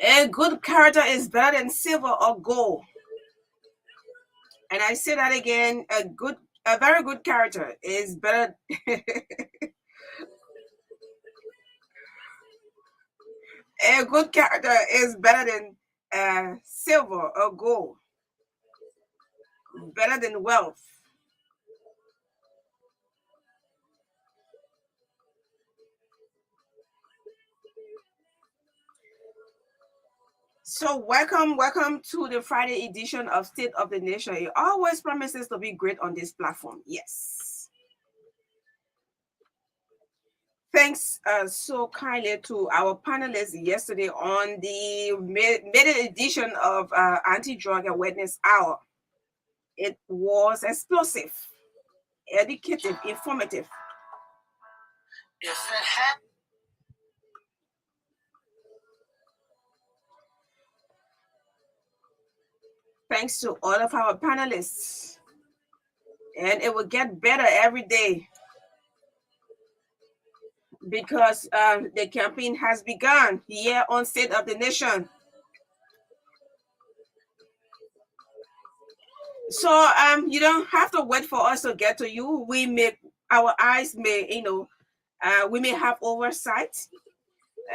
A good character is better than silver or gold. And I say that again, a very good character is better. A good character is better than silver or gold, better than wealth. So welcome to the Friday edition of State of the Nation. It always promises to be great on this platform. Yes. Thanks so kindly to our panelists yesterday on the maiden edition of Anti-Drug Awareness Hour. It was explosive, educative, informative. Thanks to all of our panelists. And it will get better every day because the campaign has begun here on State of the Nation. So you don't have to wait for us to get to you. Our eyes may, we may have oversight.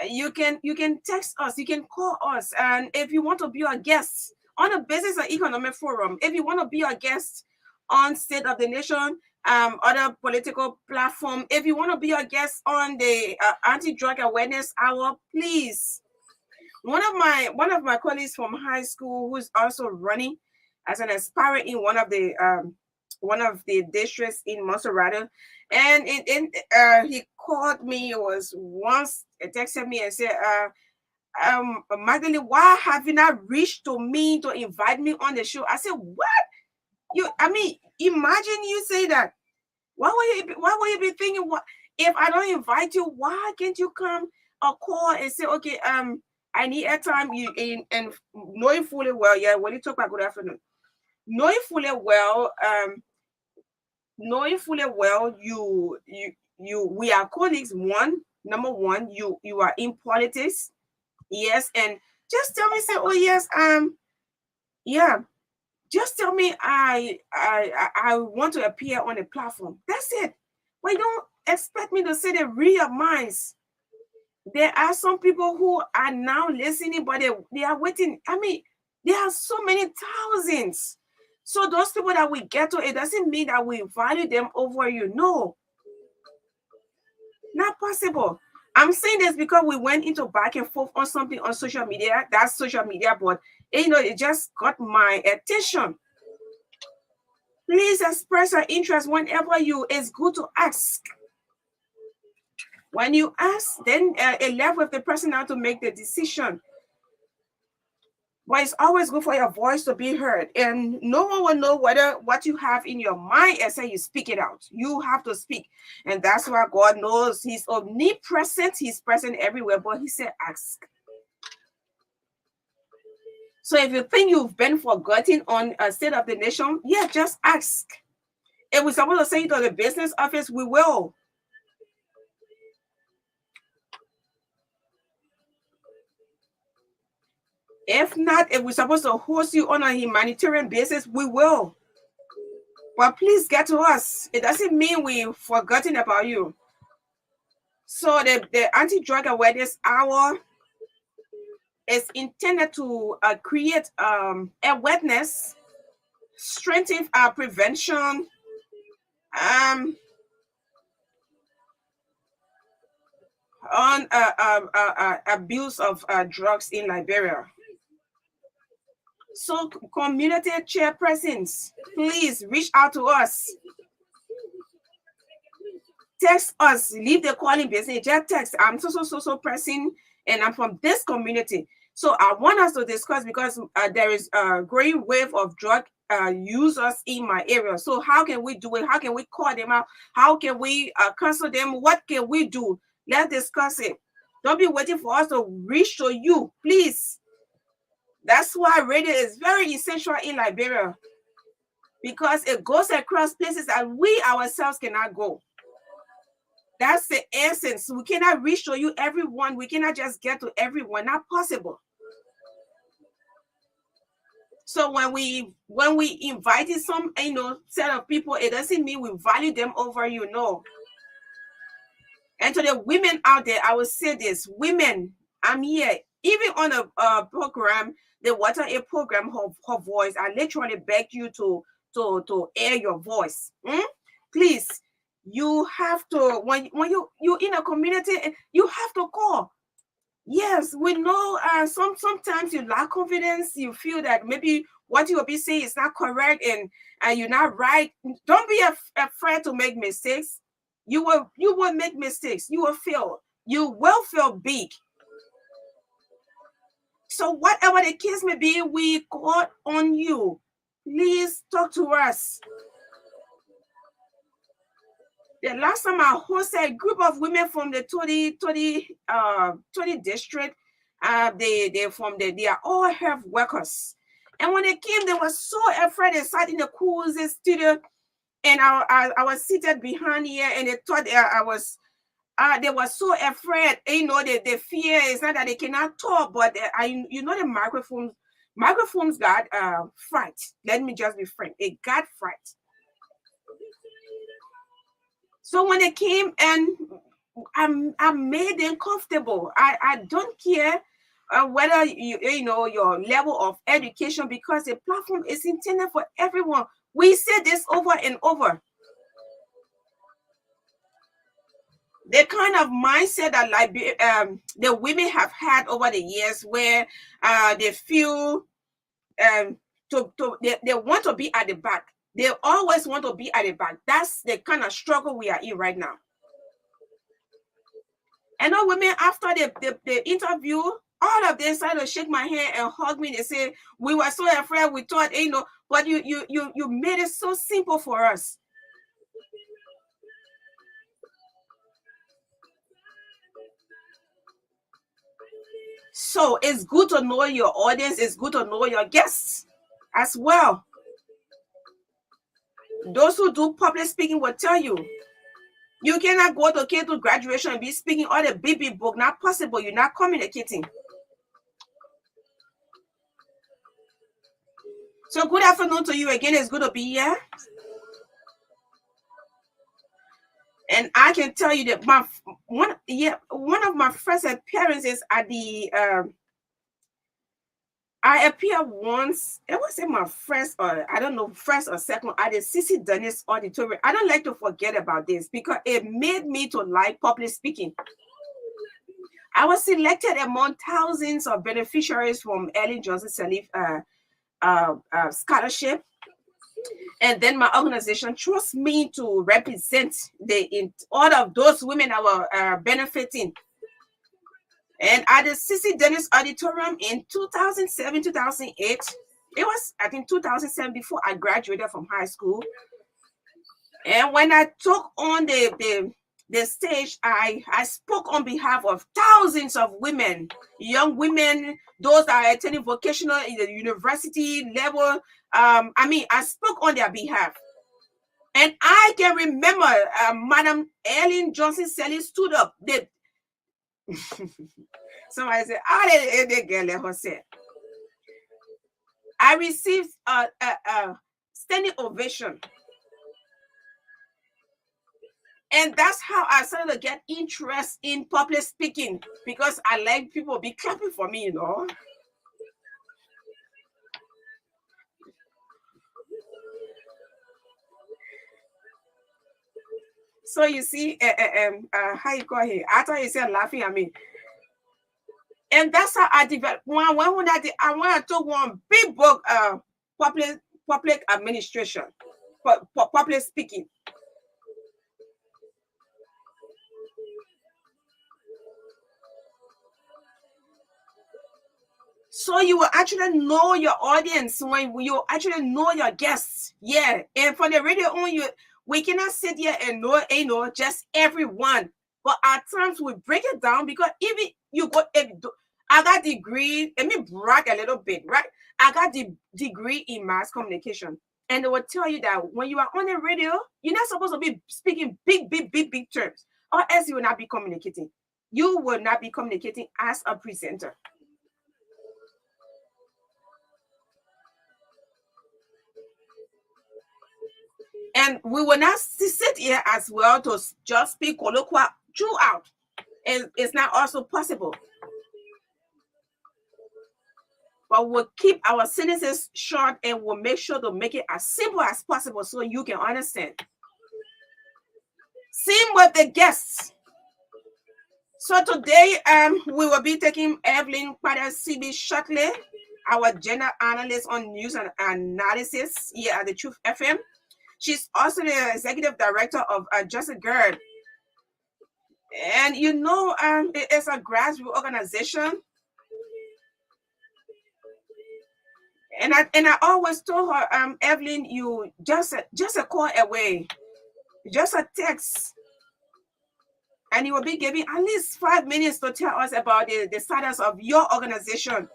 You can text us, you can call us, and if you want to be our guest on a Business and Economic Forum, if you want to be our guest on State of the Nation, other political platform, if you want to be our guest on the Anti-Drug Awareness Hour, please. One of my colleagues from high school who's also running as an aspirant in one of the districts in Maserati, and he called me. It was once texted me and said, Magdalene, why have you not reached to me to invite me on the show? I said, what? Imagine you say that. Why would you be thinking, what if I don't invite you? Why can't you come or call and say, okay, I need airtime? And knowing fully well, yeah, when you talk about good afternoon, knowing fully well, we are colleagues. Number one, you are in politics, yes, and just tell me, say, oh yes, yeah, just tell me I want to appear on a platform. That's it. But you don't expect me to say the real minds. There are some people who are now listening, but they are waiting. There are so many thousands. So those people that we get to, it doesn't mean that we value them over you. No, not possible. I'm saying this because we went into back and forth on something on social media. That's social media, but it just got my attention. Please express your interest whenever it's good to ask. When you ask, then it left with the person now to make the decision. But it's always good for your voice to be heard, and no one will know what you have in your mind except you speak it out. You have to speak, and that's why God knows He's omnipresent. He's present everywhere, but He said, ask. So if you think you've been forgotten on a State of the Nation, yeah, just ask. If we're supposed to send you to the business office, we will. If not, if we're supposed to host you on a humanitarian basis, we will. But please get to us. It doesn't mean we've forgotten about you. So the Anti-Drug Awareness Hour is intended to create awareness, strengthen our prevention, on abuse of drugs in Liberia. So community chairpersons, please reach out to us. Text us, leave the calling business, just text. I'm so pressing, and I'm from this community. So I want us to discuss because there is a growing wave of drug users in my area. So how can we do it? How can we call them out? How can we counsel them? What can we do? Let's discuss it. Don't be waiting for us to reach to you, please. That's why radio is very essential in Liberia, because it goes across places that we ourselves cannot go. That's the essence. We cannot reach to you everyone. We cannot just get to everyone. Not possible. So when we invited some set of people, it doesn't mean we value them over you. No. And to the women out there, I will say this: women, I'm here. Even on a program, the Water A program, her voice, I literally beg you to air your voice. Please, you have to, when you in a community, you have to call. Yes, we know sometimes you lack confidence, you feel that maybe what you will be saying is not correct and you're not right. Don't be afraid to make mistakes. You will make mistakes. You will fail. You will feel big. So whatever the case may be, we call on you. Please talk to us. The last time I hosted a group of women from the 20 district, they are all health workers. And when they came, they were so afraid. They sat in the coolest studio, and I was seated behind here, and they thought they were so afraid. The fear is not that they cannot talk, but the microphones got fright. Let me just be frank. It got fright. So when they came and I made them comfortable. I don't care whether your level of education, because the platform is intended for everyone. We say this over and over. The kind of mindset that the women have had over the years, where they feel they want to be at the back. They always want to be at the back. That's the kind of struggle we are in right now. And all women, after the interview, all of them started to shake my hand and hug me. They say, we were so afraid, we thought, but you made it so simple for us. So it's good to know your audience. It's good to know your guests as well. Those who do public speaking will tell you, you cannot go to K2 graduation and be speaking all the big book. Not possible. You're not communicating. So good afternoon to you again. It's good to be here. And I can tell you that one of my first appearances at the I appeared once. It wasn't my first or second at the CC Dennis Auditorium. I don't like to forget about this because it made me to like public speaking. I was selected among thousands of beneficiaries from Ellen Johnson Sirleaf scholarship. And then my organization chose me to represent all of those women that were benefiting. And at the CC Dennis Auditorium in 2007, 2008, it was, I think, 2007, before I graduated from high school. And when I took on the stage, I spoke on behalf of thousands of women, young women, those that are attending vocational in the university level. I spoke on their behalf. And I can remember Madam Ellen Johnson Sirleaf stood up. Somebody said, I received a standing ovation. And that's how I started to get interest in public speaking, because I like people be clapping for me, So you see, how you call it? I thought you said laughing at me. And that's how I developed. When I took one big book, public administration, public speaking. So you will actually know your audience when you actually know your guests. Yeah. And for the radio on, we cannot sit here and know just everyone. But at times we break it down, because even I got degree, let me brag a little bit, right? I got the degree in mass communication. And they will tell you that when you are on the radio, you're not supposed to be speaking big terms, or else you will not be communicating. You will not be communicating as a presenter. And we will not sit here as well to just speak colloquial throughout. It's not also possible. But we'll keep our sentences short and we'll make sure to make it as simple as possible so you can understand. Same with the guests. So today, we will be taking Evelyn Padasibi shortly, our gender analyst on news and analysis here at the Truth FM. She's also the executive director of Just a Girl. And it is a grassroots organization. And I always told her, Evelyn, you just a call away, just a text, and you will be giving at least 5 minutes to tell us about the status of your organization.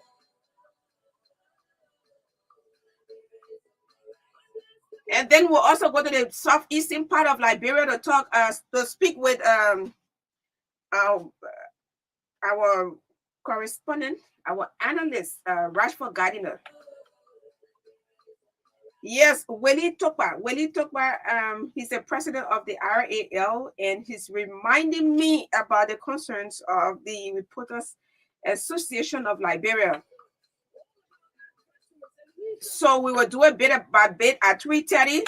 And then we'll also go to the southeastern part of Liberia to speak with our correspondent, our analyst, Rashford Gardiner. Yes, Willie Tokpa, he's the president of the RAL, and he's reminding me about the concerns of the Reporters Association of Liberia. So we will do a bit by bit at 3:30.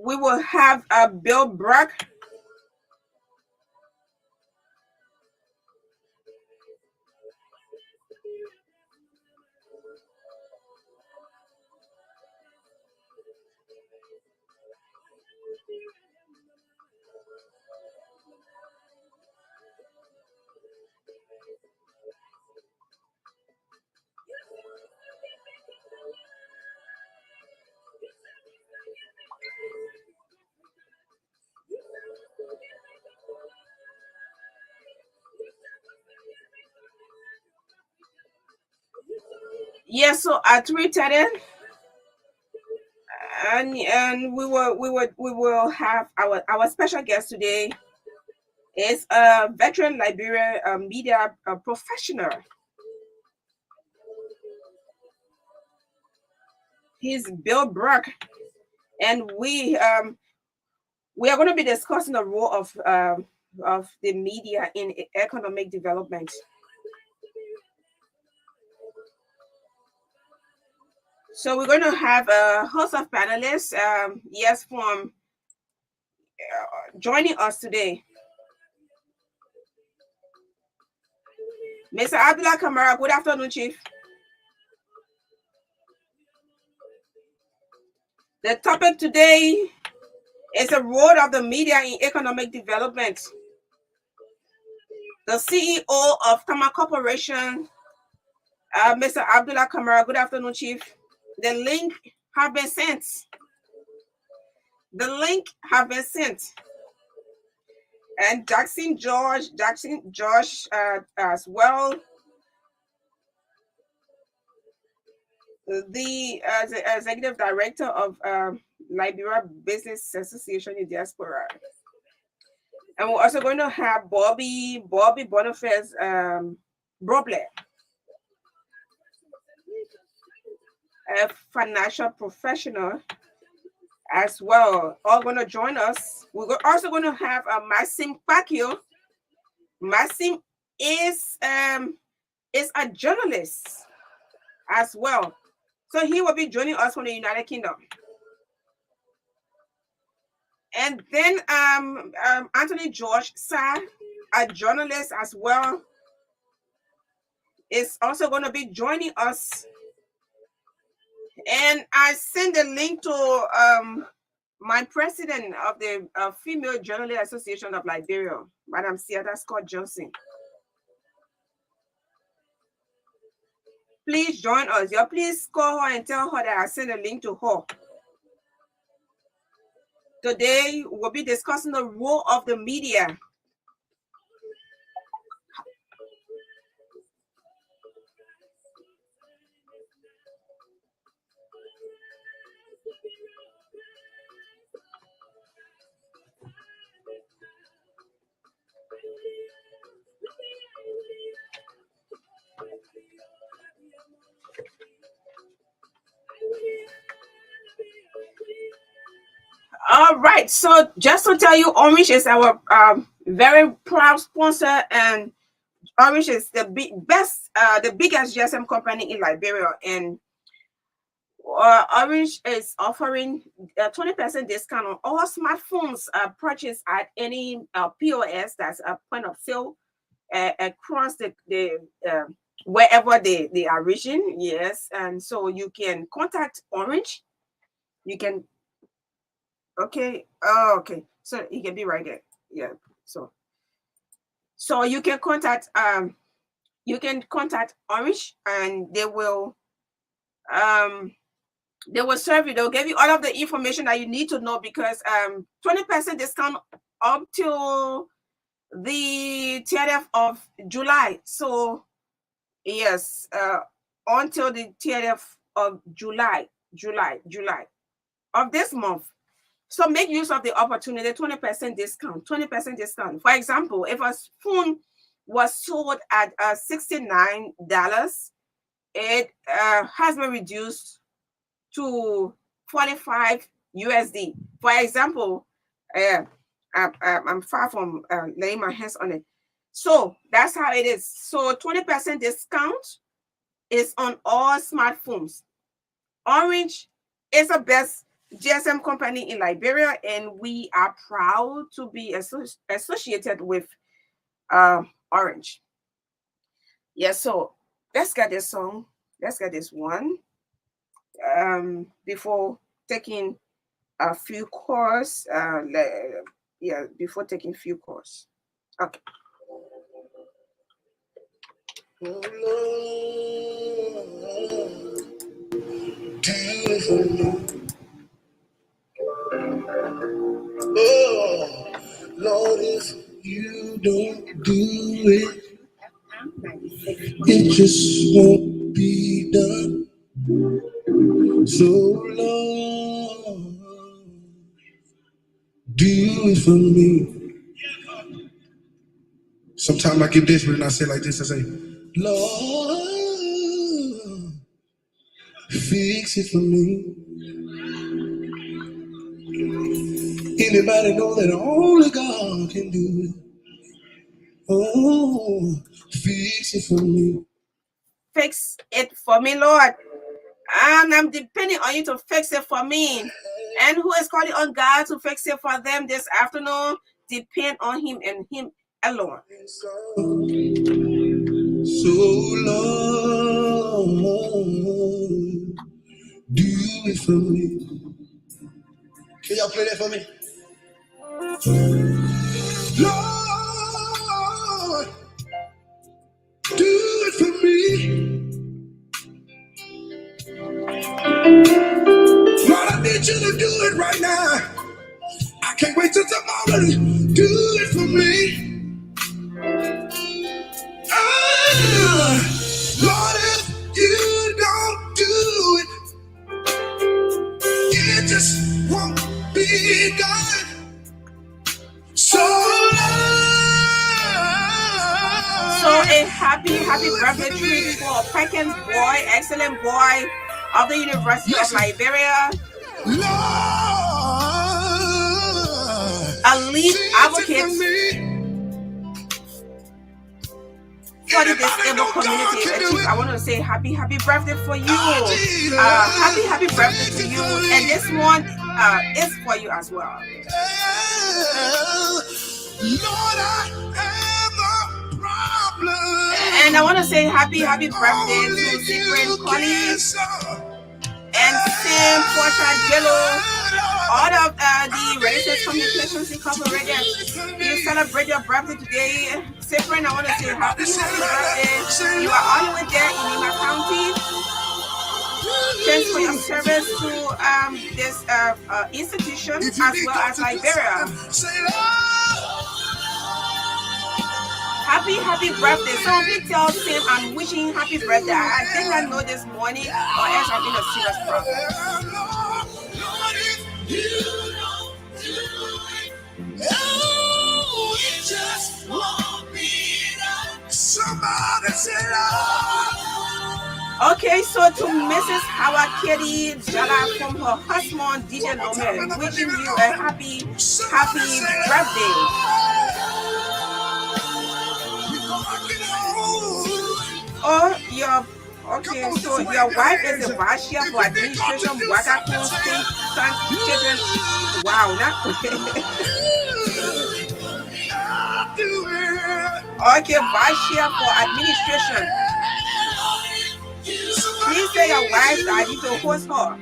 We will have Bill Brock. Yes, so at 3:30, and we will have our special guest today is a veteran Liberia media professional. He's Bill Brock, and we are going to be discussing the role of the media in economic development. So we're going to have a host of panelists, from joining us today. Mr. Abdullah Kamara, good afternoon, Chief. The topic today is the role of the media in economic development. The CEO of Tama Corporation, Mr. Abdullah Kamara, good afternoon, Chief. The link have been sent. And Jackson George as well. The executive director of Liberia Business Association in Diaspora. And we're also going to have Bobby Boniface Broble, a financial professional as well, all going to join us. We're also going to have Maxim Pacquiao. Maxim is a journalist as well, so he will be joining us from the United Kingdom. And then Anthony George SAAH, a journalist as well, is also going to be joining us. And I sent the link to my president of the Female Journalist Association of Liberia, Madam Seatha Scott Johnson. Please join us. Please call her and tell her that I sent a link to her. Today we'll be discussing the role of the media. All right, so just to tell you, Orange is our very proud sponsor, and Orange is the biggest GSM company in Liberia, and Orange is offering a 20% discount on all smartphones purchased at any POS, that's a point of sale, across the wherever they are reaching. Yes, and so you can contact Orange. You can okay. Oh, okay. So you can be right there. Yeah. So you can contact Orange, and they will serve you. They'll give you all of the information that you need to know, because 20% discount up till the 30th of July. So yes, until the 30th of July of this month. So make use of the opportunity. 20% discount. 20% discount. For example, if a phone was sold at $69, it has been reduced to 45 USD. For example, I'm far from laying my hands on it. So that's how it is. So 20% discount is on all smartphones. Orange is the best GSM company in Liberia, and we are proud to be associated with Orange. Yes, so let's get this song. Let's get this one before taking a few calls. Before taking few calls. Okay. Oh, Lord, if you don't do it, it just won't be done. So, Lord, do it for me. Sometimes I get desperate and I say like this, I say, Lord, fix it for me. Anybody know that only God can do it? Oh, fix it for me. Fix it for me, Lord. And I'm depending on you to fix it for me. And who is calling on God to fix it for them this afternoon? Depend on Him and Him alone. So, Lord, do it for me. Can y'all play that for me? Lord, do it for me. Lord, I need you to do it right now. I can't wait till tomorrow. Do it for me. Lord, if you don't do it, it just won't be done. So a happy birthday treat for Perkins boy, excellent boy of the University of Liberia. Lord, a lead advocate for the disabled community. Chief, I want to say happy birthday for you. Happy birthday to you. And this one is for you as well. Lord, I have a problem. And I want to say happy birthday to Cyprian Connie and Sam, Portia, Jello, all of the Registered Communications Incorporated. You celebrate your birthday today. Cyprian, I want to say happy birthday. You are all the way there in Lima County. Thanks for your service to this institution as well as Liberia. Happy birthday. Somebody tell Tim I'm wishing him happy birthday. I did not know this morning, or else I'm in a serious problem. Okay, so to Mrs. Howard Katie Jala from her husband DJ Lome, wishing you a happy birthday. Oh, okay, so your wife is a vice chair for administration, Wagakun State Children. Wow, not okay, vice chair for administration. Please say your wife that I need to host her.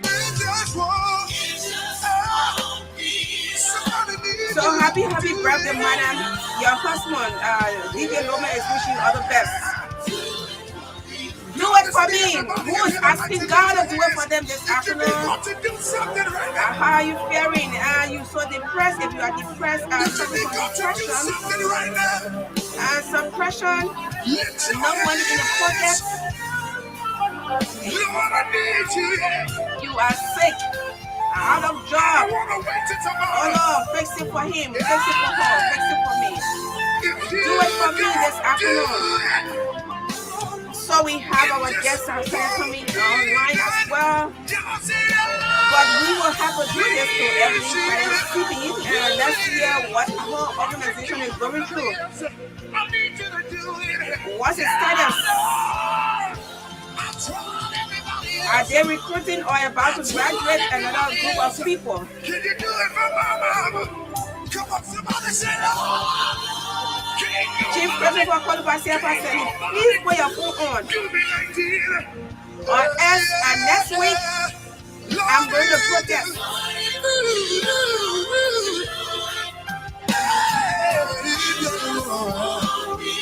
So happy birthday, madam. Your husband, DJ Loma, is wishing you all the best. Do it for me. Who's asking God to do it for them this afternoon? How are you faring? You so depressed? If you are depressed, suppression, no money in the pocket. You are sick, out of job. Oh Lord, fix it for him, fix it for her, fix it for me. Do it for me this afternoon. So we have our guests coming online as well. But we will have to do this to every city and let's hear what our organization is going through. What's its status? Are they recruiting or about to graduate another group of people? Can you do it for mama? Come on, somebody say no. Chief President for Kolubasi, please put your phone on. Or else next week, I'm going to protest.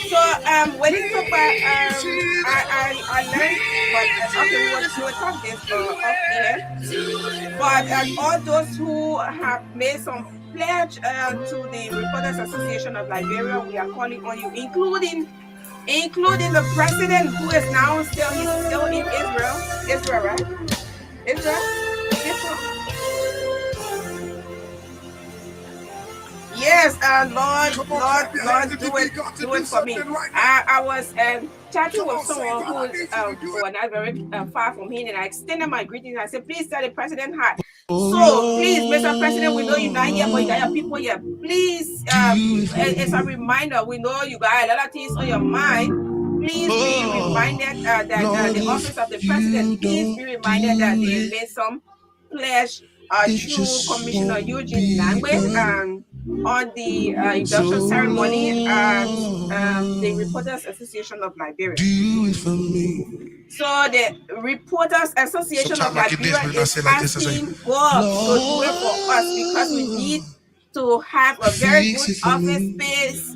So when you talk about I learned, but okay, we will talk this off air. But all those who have made some pledge to the Reporters Association of Liberia, we are calling on you, including the president who is now still in Israel, right? Israel. Yes, Lord, do it for me. I was chatting with someone who is not very far from here, and I extended my greetings. I said, please tell the president hi. So please, Mr. President, we know you're not here, but you got your people here. Please, it's a reminder. We know you got a lot of things on your mind. Please be reminded that the office of the president, please be reminded that they made some pledge through Commissioner Eugene Langwe on the induction ceremony at the Reporters Association of Liberia. So the Reporters Association of Liberia is asking God to do it for us because we need to have a very good office space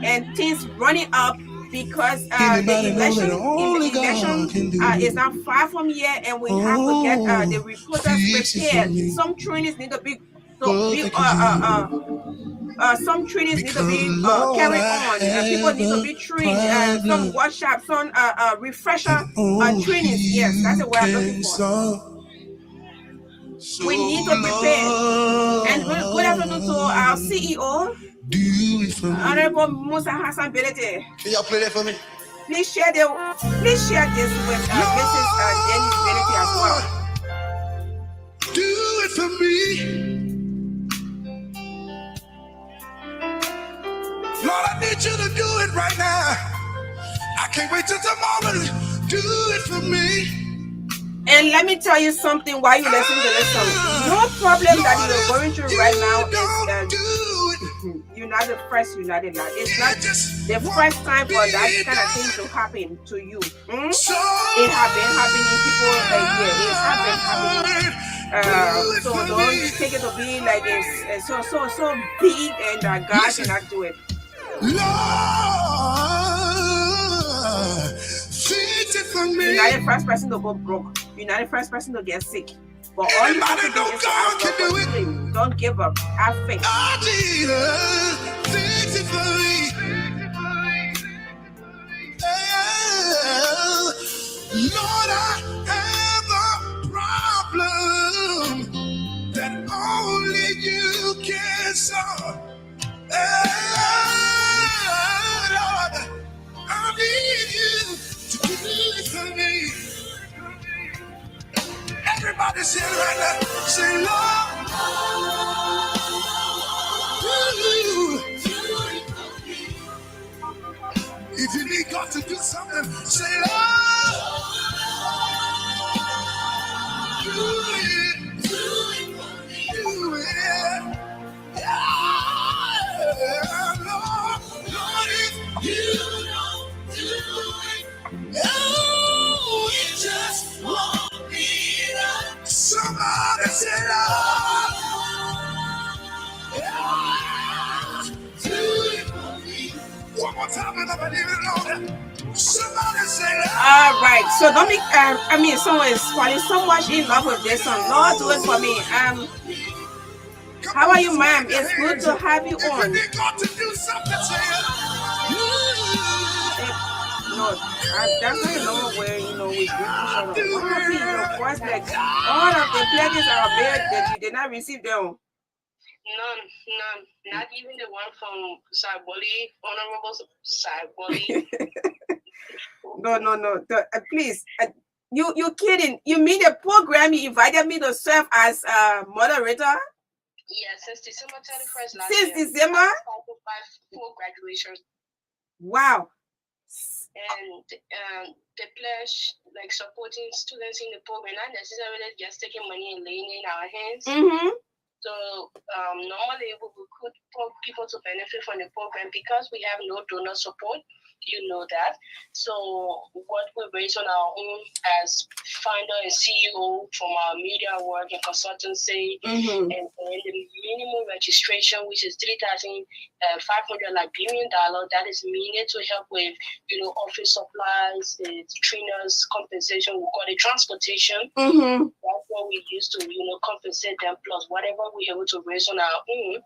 and things running up because the election is not far from here and we have to get the reporters prepared. Some trainings need to be some trainings need to be carried on. People need to be trained. Some workshops, some refresher trainings. Yes, that's the word I'm looking for. We need to prepare. And good afternoon to our CEO, Honorable Musa Hassan Belete. Can y'all play that for me? Please share this with Mrs. Dennis Belete as well. Do it for me. Lord, I need you to do it right now. I can't wait till tomorrow. Do it for me. And let me tell you something while you listen to this song. No problem that you're going through right now is you're not the first United Land. It's not the first time for that kind of thing to happen to you. It has been happening people It has been happening. So don't take it to be like it's so big and God cannot do it. Lord, fix it for me. You're not the first person to go broke. You're not the first person to get sick. But all you have Anybody to do know is to God ask can God for do it? healing. Don't give up. Have faith. Oh, Jesus, fix it for me. Oh, Lord, I have a problem that only you can solve. Oh, Lord, I need you to do it for me. Everybody say it right now. Say, Lord, if you need God to do something, say, Lord, do it, do it. Yeah, Lord, Lord, if you don't do it, oh, it just won't be enough. Somebody say, Lord, yeah, do it for me. One more time, and I believe it, Lord. Somebody say, All right. So don't make. Someone is falling so much in love with this song. Lord, do it for me. come How on, are you, just wave ma'am? your It's good hands. to have you If you on. need God to do something, say it. No, that's not a normal way. We greet each God, other. do What happened? Your it. voice, like all of the pledges are made that you did not receive them. None. Not even the one from Saiboli, Honorable Saiboli. No. Please, you kidding? You mean the program you invited me to serve as a moderator? Yeah, since December 31st last Since year. December? Full graduation. Wow. And the pledge, like supporting students in the program, not necessarily just taking money and laying it in our hands. Mm-hmm. So normally we recruit people to benefit from the program because we have no donor support. You know that. So what we raise on our own as founder and CEO from our media work and consultancy, Mm-hmm. and then the minimum registration, which is $3,500 Liberian dollar, that is needed to help with office supplies, the trainers compensation. We call it transportation. Mm-hmm. That's what we use to compensate them, plus whatever we're able to raise on our own.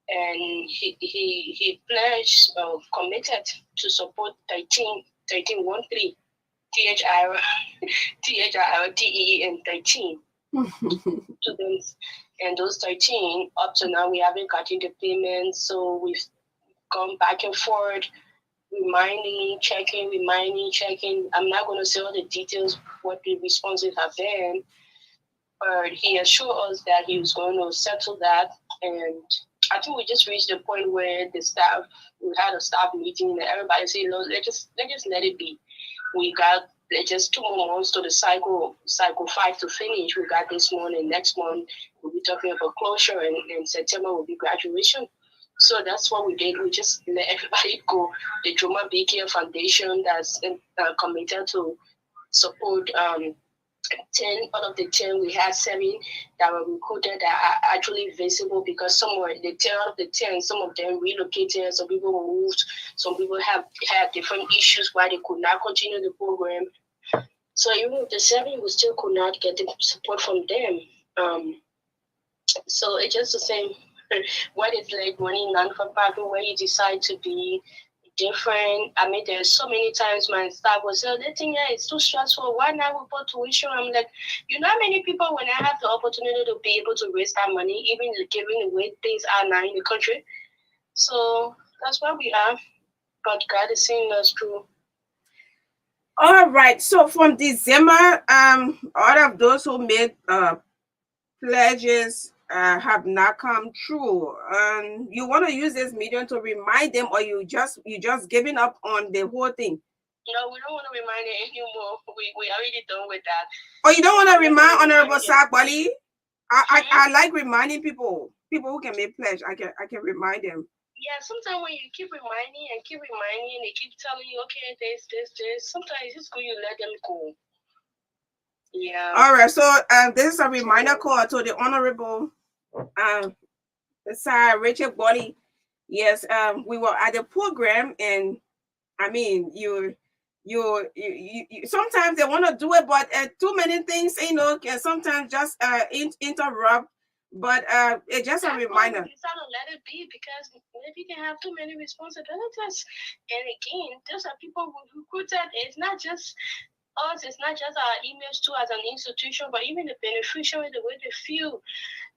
And he pledged, committed to support 13 THR, TEE, and 13 students. And those 13, up to now, we haven't gotten the payments. So we've gone back and forth, reminding, checking. I'm not going to say all the details, what the responses have been, but he assured us that he was going to settle that. And I think we just reached the point where we had a staff meeting, and everybody said, "No, let's just let it be." We got just 2 more months to the cycle 5 to finish. We got this month, and next month we'll be talking about closure, and in September will be graduation. So that's what we did. We just let everybody go. The Joma BK Foundation that's committed to support 10 out of the 10, we had 7 that were recruited that are actually visible, because some were the 10 out of the 10, some of them relocated, some people were moved, some people have had different issues why they could not continue the program. So even with the 7, we still could not get the support from them. So it's just the same. What it's like running non-for-profit, where you decide to be different. I mean, there's so many times my staff will say, "The thing here is too stressful. Why not we put tuition?" I'm like, how many people, when I have the opportunity to be able to raise that money, even given the way things are now in the country. So that's where we are. But God is seeing us through. All right. So from December, all of those who made pledges have not come true. You want to use this medium to remind them, or you just giving up on the whole thing? No, we don't want to remind it anymore. We already done with that. Oh, you don't want to remind Honorable Sagbali? I like reminding people who can make pledge. I can remind them. Yeah, sometimes when you keep reminding, they keep telling you, okay, this. Sometimes it's good you let them go. Yeah. All right. So this is a reminder call to the Honorable SAAH Rachel Body. Yes. We were at the program, and I mean, you sometimes they want to do it, but too many things, can sometimes just interrupt. But it's just a reminder. We decided to let it be because if you can have too many responsibilities, and again, those are people who recruited. It's not just us, it's not just our image too as an institution, but even the beneficiary, the way they feel.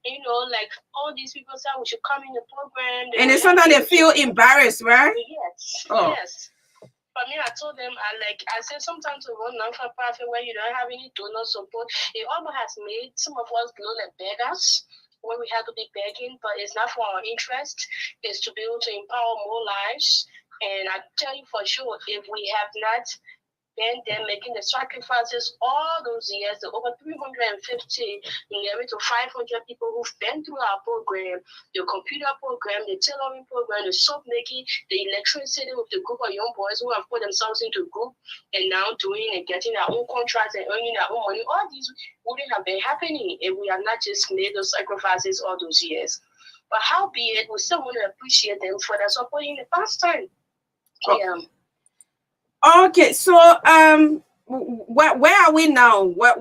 Like all these people say we should come in the program. And it's sometimes they feel embarrassed, right? Yes. Oh. Yes. For me, I told them, I said sometimes to run non-for-profit where you don't have any donor support, it almost has made some of us look like beggars when we have to be begging, but it's not for our interest. It's to be able to empower more lives. And I tell you for sure, if we have not been there making the sacrifices all those years, the over 350, nearly to 500 people who've been through our program, the computer program, the tailoring program, the soap making, the electricity with the group of young boys who have put themselves into group and now doing and getting their own contracts and earning their own money. All these wouldn't have been happening if we had not just made those sacrifices all those years. But howbeit, we still want to appreciate them for their support in the past time. Yeah. Okay, so where are we now? What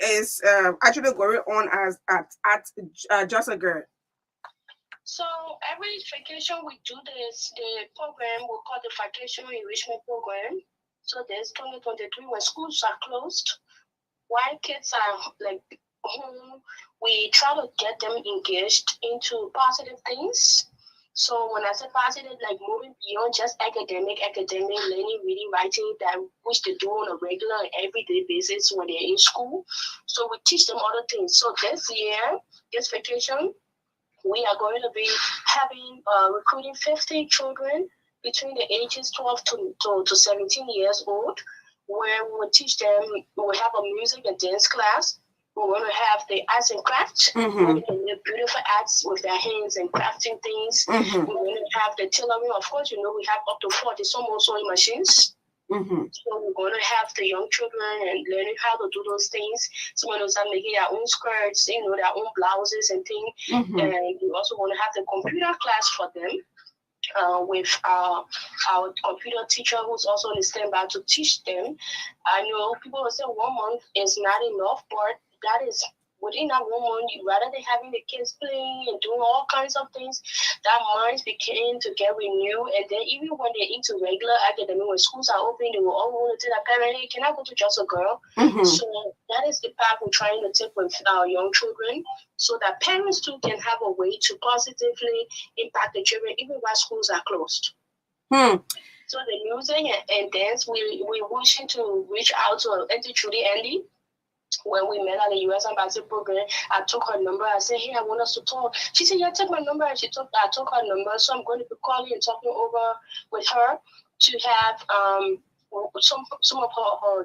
is actually going on at Just a Girl? So every vacation we do the program we call the vacation enrichment program. So there's 2023 when schools are closed, while kids are like home, we try to get them engaged into positive things. So when I say positive, like moving beyond just academic learning, reading, writing, that which they do on a regular and everyday basis when they're in school. So we teach them other things. So this year, this vacation, we are going to be having recruiting 50 children between the ages 12 to 17 years old, where we will teach them. We will have a music and dance class. We're going to have the arts and crafts, where they can make beautiful arts with their hands and crafting things. We're going to have the tailoring. Of course, we have up to 40 some sewing machines. So we're going to have the young children and learning how to do those things. Some of them are making their own skirts, their own blouses and things. And we also want to have the computer class for them. With our computer teacher who's also on the standby to teach them. I know people will say 1 month is not enough, but that is within that 1 month, rather than having the kids playing and doing all kinds of things, that minds begin to get renewed. And then even when they're into regular academic, when schools are open, they will all want to tell their parent, hey, can I go to Just a Girl? So that is the path we're trying to take with our young children, so that parents too can have a way to positively impact the children even while schools are closed. So the music and dance, we're wishing to reach out to Auntie Trudy Andy. When we met at the U.S. Embassy program, I took her number. I said, hey, I want us to talk. She said, yeah, take my number. And I took her number. So I'm going to be calling and talking over with her to have some of her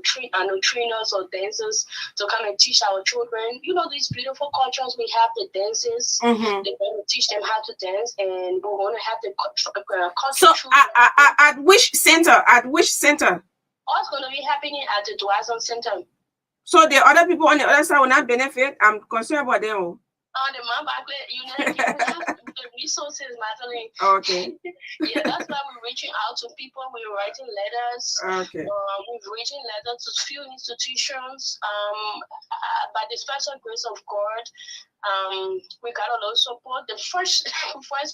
trainers or dancers to come and teach our children. These beautiful cultures we have, the dances. They're going to teach them how to dance, and we're going to have the culture. So at which center? Oh, it's going to be happening at the Dwazon Center. So the other people on the other side will not benefit. I'm concerned about them. The mom, you have the resources, Madeline. Okay. Yeah, that's why we're reaching out to people. We're writing letters. Okay. We're writing letters to few institutions. By the special grace of God, we got a lot of support. The first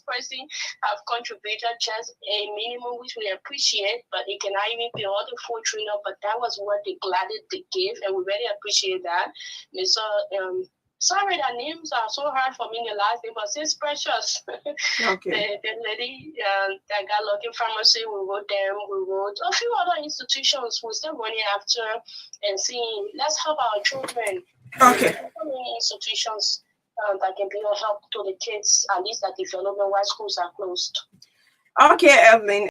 person have contributed just a minimum, which we appreciate, but it cannot even pay all the full trainer. But that was what they gladly they gave, and we really appreciate that. Mr. Sorry, the names are so hard for me in the last name, but it's Precious. Okay. the lady that got Lucky Pharmacy, we wrote them. We wrote a few other institutions. We're still running after and seeing, let's help our children. Okay. Many institutions that can be a help to the kids, at least that development while schools are closed. Okay, Evelyn.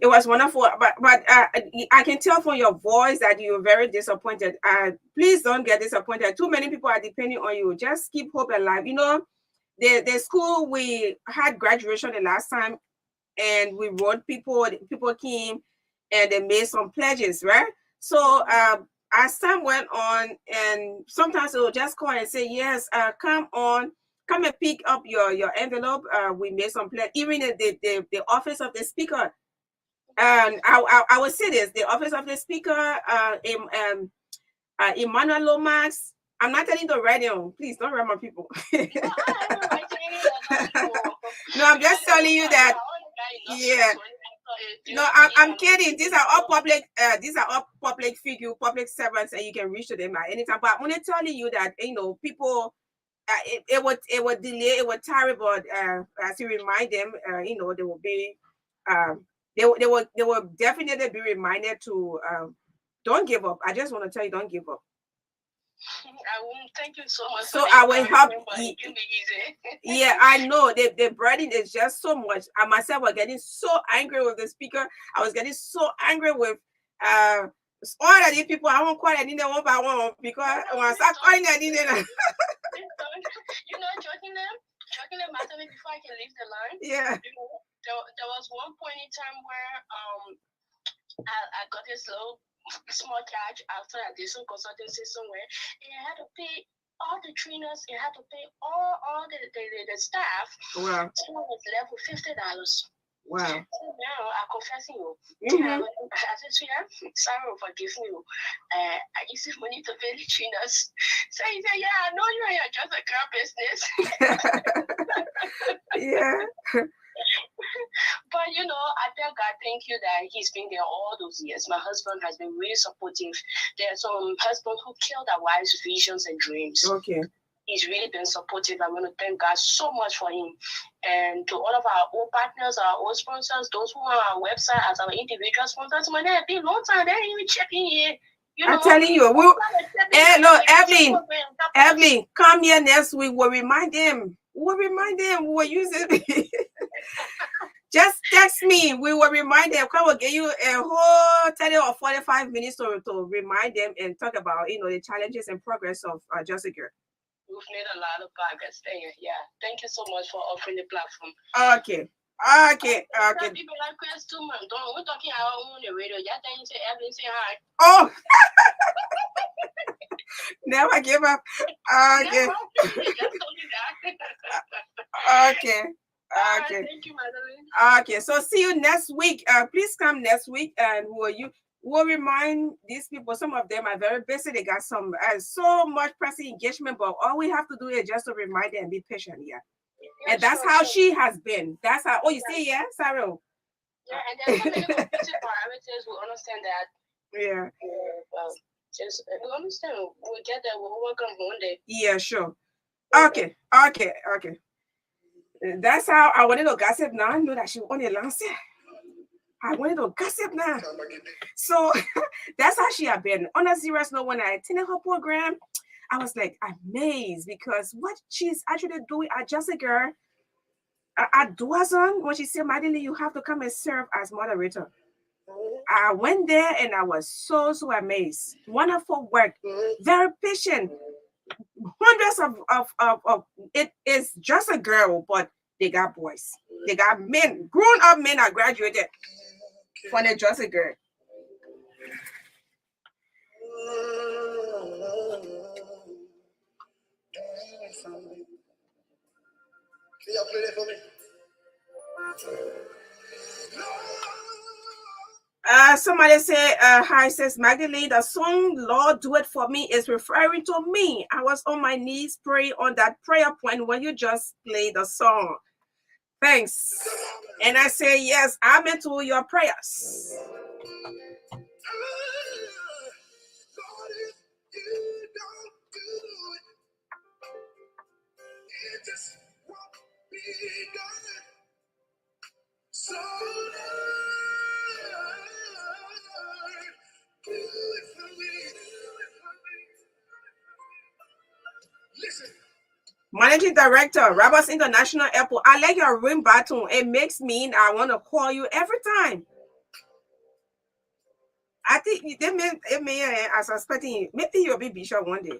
It was wonderful, but I can tell from your voice that you're very disappointed. Please don't get disappointed. Too many people are depending on you. Just keep hope alive. The school, we had graduation the last time, and we wrote people came and they made some pledges, right? So as time went on, and sometimes they will just call and say, yes, come and pick up your envelope. We made some pledge. Even the office of the speaker, And I will say this: the office of the speaker, Emmanuel Lomax. I'm not telling you to write down. Please don't write my people. No, I'm just telling you that. Yeah. No, I'm kidding. These are all public. These are all public figure, public servants, and you can reach to them at any time. But I'm only telling you that people. It would delay. It would tarry, but as you remind them, they will be. They will definitely be reminded to. Don't give up. I just want to tell you, don't give up. I won't. Thank you so much. So I will help. Yeah, I know the burden is just so much. I myself was getting so angry with the speaker. I was getting so angry with all of these people. I won't call them one by one because when I start calling them, joking them after me before I can leave the line. Yeah. There was one point in time where I got this little small charge after I did some consultancy somewhere, and I had to pay all the trainers, and I had to pay all the staff. Wow. So I was left with $50. Wow. So now I confess you, Mm-hmm. I said, sorry, forgive me. I used this money to pay the trainers. So he said, yeah, I know you're just a girl business. Yeah. But I tell God, thank you that He's been there all those years. My husband has been really supportive. There are some husbands who kill their wives' visions and dreams. Okay. He's really been supportive. I want to thank God so much for him. And to all of our old partners, our old sponsors, those who are on our website as our individual sponsors, man, it's been a long time. They ain't even checking here. I'm telling you, Evelyn, come here next week. We'll remind them. We will use it. Just text me. We will remind them. Come, we'll give you a whole 30 or 45 minutes to remind them and talk about, the challenges and progress of Jessica. We've made a lot of progress there. Yeah. Thank you so much for offering the platform. Okay. People like Chris too, man. We're talking on the radio. Yeah, then you say Evelyn, say hi. Oh. Never give up. Okay. Okay. Okay. Thank you, Madeline. Okay. So see you next week. Please come next week, and we'll remind these people. Some of them are very busy. They got so much pressing engagement, but all we have to do is just to remind them and be patient. Yeah. And that's how she has been. That's how. Oh, you see, yeah, Sarah. Yeah, and there's so many competing parameters. We understand that. Yeah. Just we understand. We'll get there. We'll work on one day. Yeah, sure. Okay. That's how I wanted to gossip now. I know that she wanted to answer. I wanted to gossip now. So that's how she had been. On a serious note, when I attended her program, I was like amazed because what she's actually doing at Jessica at Dwazon, when she said, Madeline, you have to come and serve as moderator. I went there and I was so amazed. Wonderful work, very patient. Hundreds of it is just a girl, but they got boys. They got men, grown up men are graduated from the just a girl. Can y'all play that for me? Somebody say, hi, says Magdalene, the song Lord Do It For Me is referring to me. I was on my knees praying on that prayer point when you just played the song. Thanks. And I say, yes, I'm into your prayers. Lord, if you don't do it, it just won't be done. So Lord, do it for me. Listen. Managing Director, Roberts International Airport. I like your ring button. It makes me, I want to call you every time. I think it may I suspecting maybe you'll be bishop one day.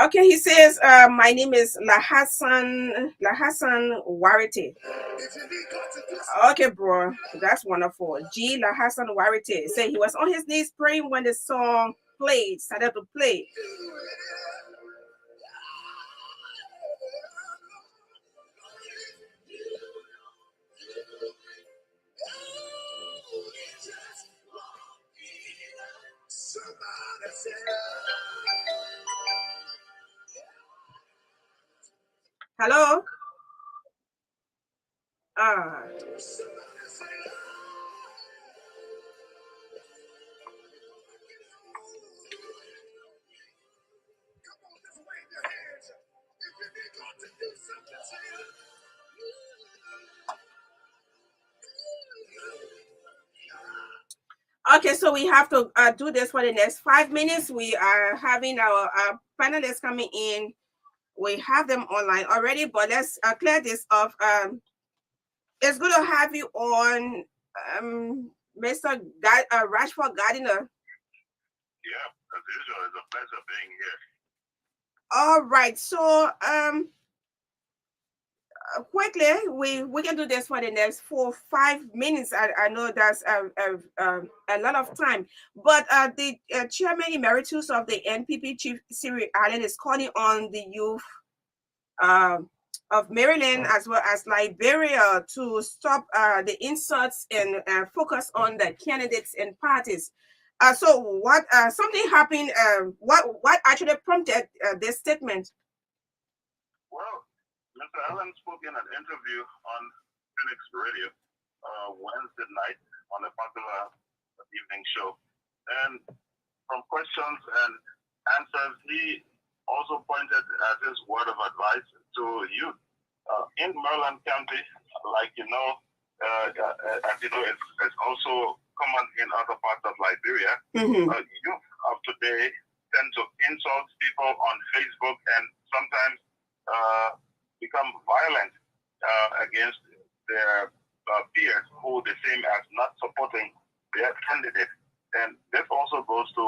Okay, he says, my name is Lahassan Warite. Okay, bro, that's wonderful. G Lahassan Warite said he was on his knees praying when the song started to play. Hello? Okay, so we have to do this for the next 5 minutes. We are having our panelists coming in. We have them online already, but let's clear this off. It's good to have you on, Mr. Rashford Gardiner. Yeah, as usual, it's a pleasure being here. All right, so quickly, we can do this for the next 4-5 minutes. I know that's a lot of time, but the chairman emeritus of the NPP, Chief Cyril Allen, is calling on the youth of Maryland as well as Liberia to stop the insults and focus on the candidates and parties. So what something happened? What actually prompted this statement? Well, Mr. Allen spoke in an interview on Phoenix Radio Wednesday night on a popular evening show. And from questions and answers, he also pointed at his word of advice to youth. In Maryland County, like you know, as you know, it's also common in other parts of Liberia. Youth of today tend to insult people on Facebook and sometimes become violent against their peers who they seem as not supporting their candidate. And this also goes to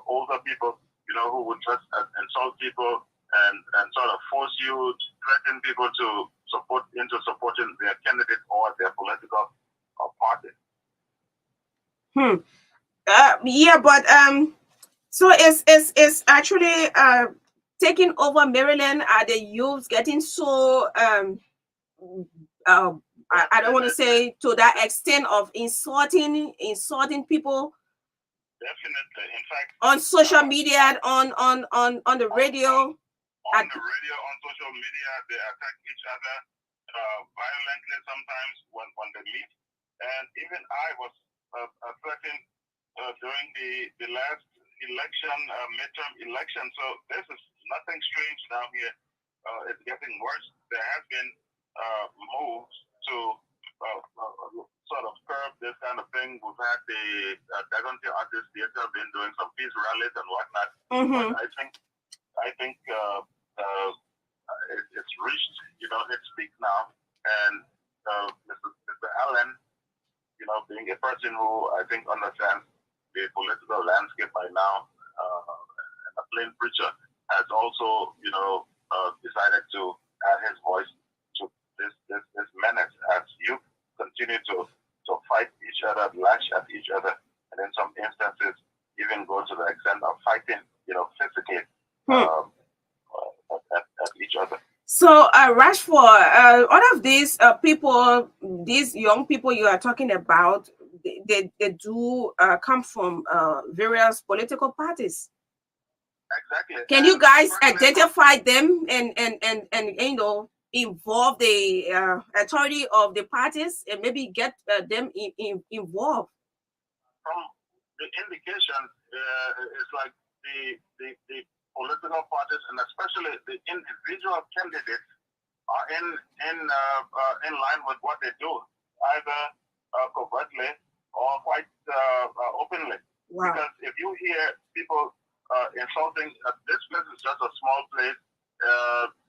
older people, you know, who would just insult people and sort of force you, threaten people to support into supporting their candidate or their political party. Yeah, but so it's actually taking over Maryland. Are the youths getting so I don't want to say to that extent of insulting people? Definitely. In fact, on social media, on the radio. On the radio, on social media, they attack each other violently sometimes when they meet. And even I was threatened during the last election, midterm election. So this is nothing strange down here. It's getting worse. There has been moves to sort of curb this kind of thing. We've had the Dagonte Artist Theater been doing some peace rallies and whatnot. But I think it's reached, its peak now. And Mr. Allen, being a person who I think understands the political landscape by now, and a plain preacher, has also, decided to add his voice to this menace as you continue to fight each other, lash at each other, and in some instances even go to the extent of fighting, physically at each other. So, Rashford, all of these people, these young people you are talking about, they do come from various political parties. Exactly. Can you guys identify them and involve the authority of the parties and maybe get them involved? From the indication, it's like the political parties and especially the individual candidates are in line with what they do, either covertly or quite openly. Wow. Because if you hear people insulting, this place is just a small place.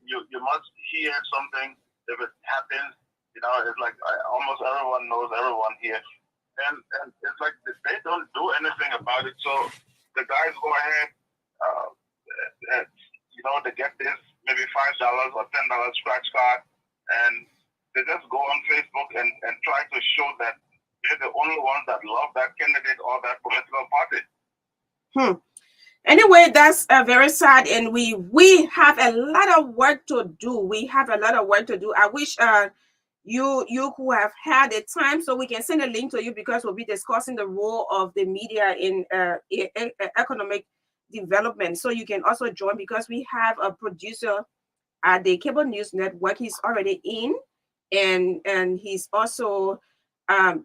You must hear something if it happens. It's like almost everyone knows everyone here, and it's like they don't do anything about it. So the guys go ahead, they get this maybe $5 or $10 scratch card, and they just go on Facebook and try to show that they're the only ones that love that candidate or that political party. Anyway, that's very sad, and we have a lot of work to do. We have a lot of work to do. I wish you who have had the time, so we can send a link to you, because we'll be discussing the role of the media in economic development. So you can also join, because we have a producer at the Cable News Network. He's already in, and he's also a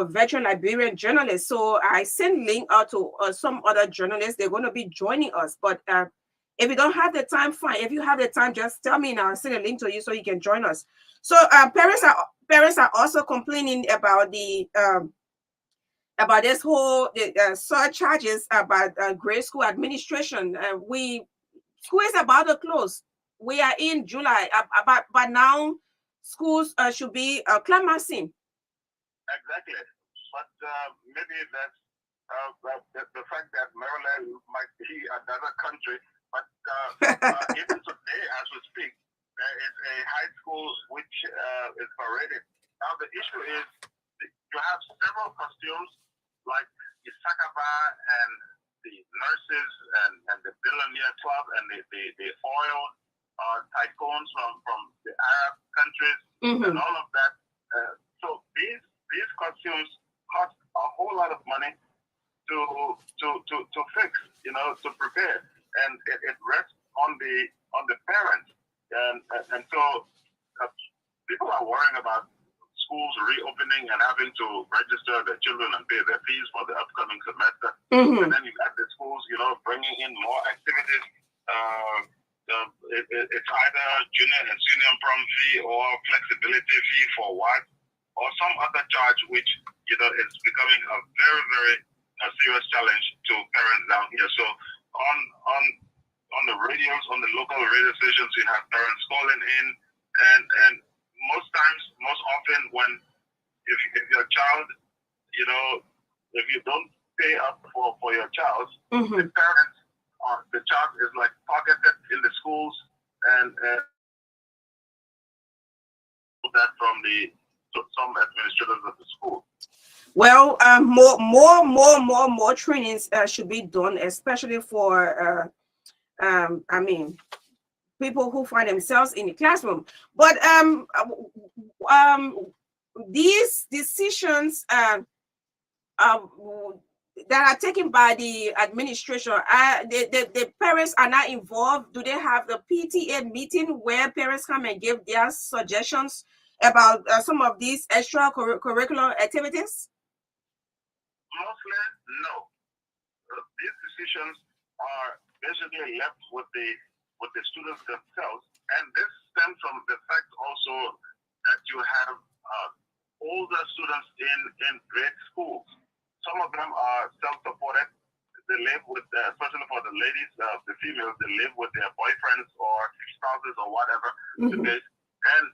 veteran Liberian journalist. So I send link out to some other journalists. They're going to be joining us. But if you don't have the time, fine. If you have the time, just tell me, and I'll send a link to you so you can join us. So parents are also complaining about the about this whole surcharges about grade school administration. School is about to close. We are in July. But now schools should be climaxing. Exactly. But maybe that's the fact that Maryland might be another country. But even today, as we speak, there is a high school which is paraded. Now, the issue is you have several costumes like the Sakaba and the nurses and the billionaire club and the oil tycoons from the Arab countries and all of that. So these costumes cost a whole lot of money to fix, to prepare, and it rests on the parents, and so people are worrying about schools reopening and having to register their children and pay their fees for the upcoming semester, and then you got the schools, bringing in more activities. It's either junior and senior prom fee or flexibility fee for what, or some other charge, which is becoming a very, very serious challenge to parents down here. So on the radios, on the local radio stations, you have parents calling in, and most often when if your child, if you don't pay up for your child, the parents or the child is like targeted in the schools, and that from some administrators of the school. Well, more trainings should be done, especially for people who find themselves in the classroom. But these decisions that are taken by the administration, the parents are not involved. Do they have the PTA meeting where parents come and give their suggestions about some of these extracurricular activities? Mostly, no. These decisions are basically left with the students themselves, and this stems from the fact also that you have older students in grade schools. Some of them are self-supported. They live with, especially for the ladies, the females, they live with their boyfriends or spouses or whatever. Okay? And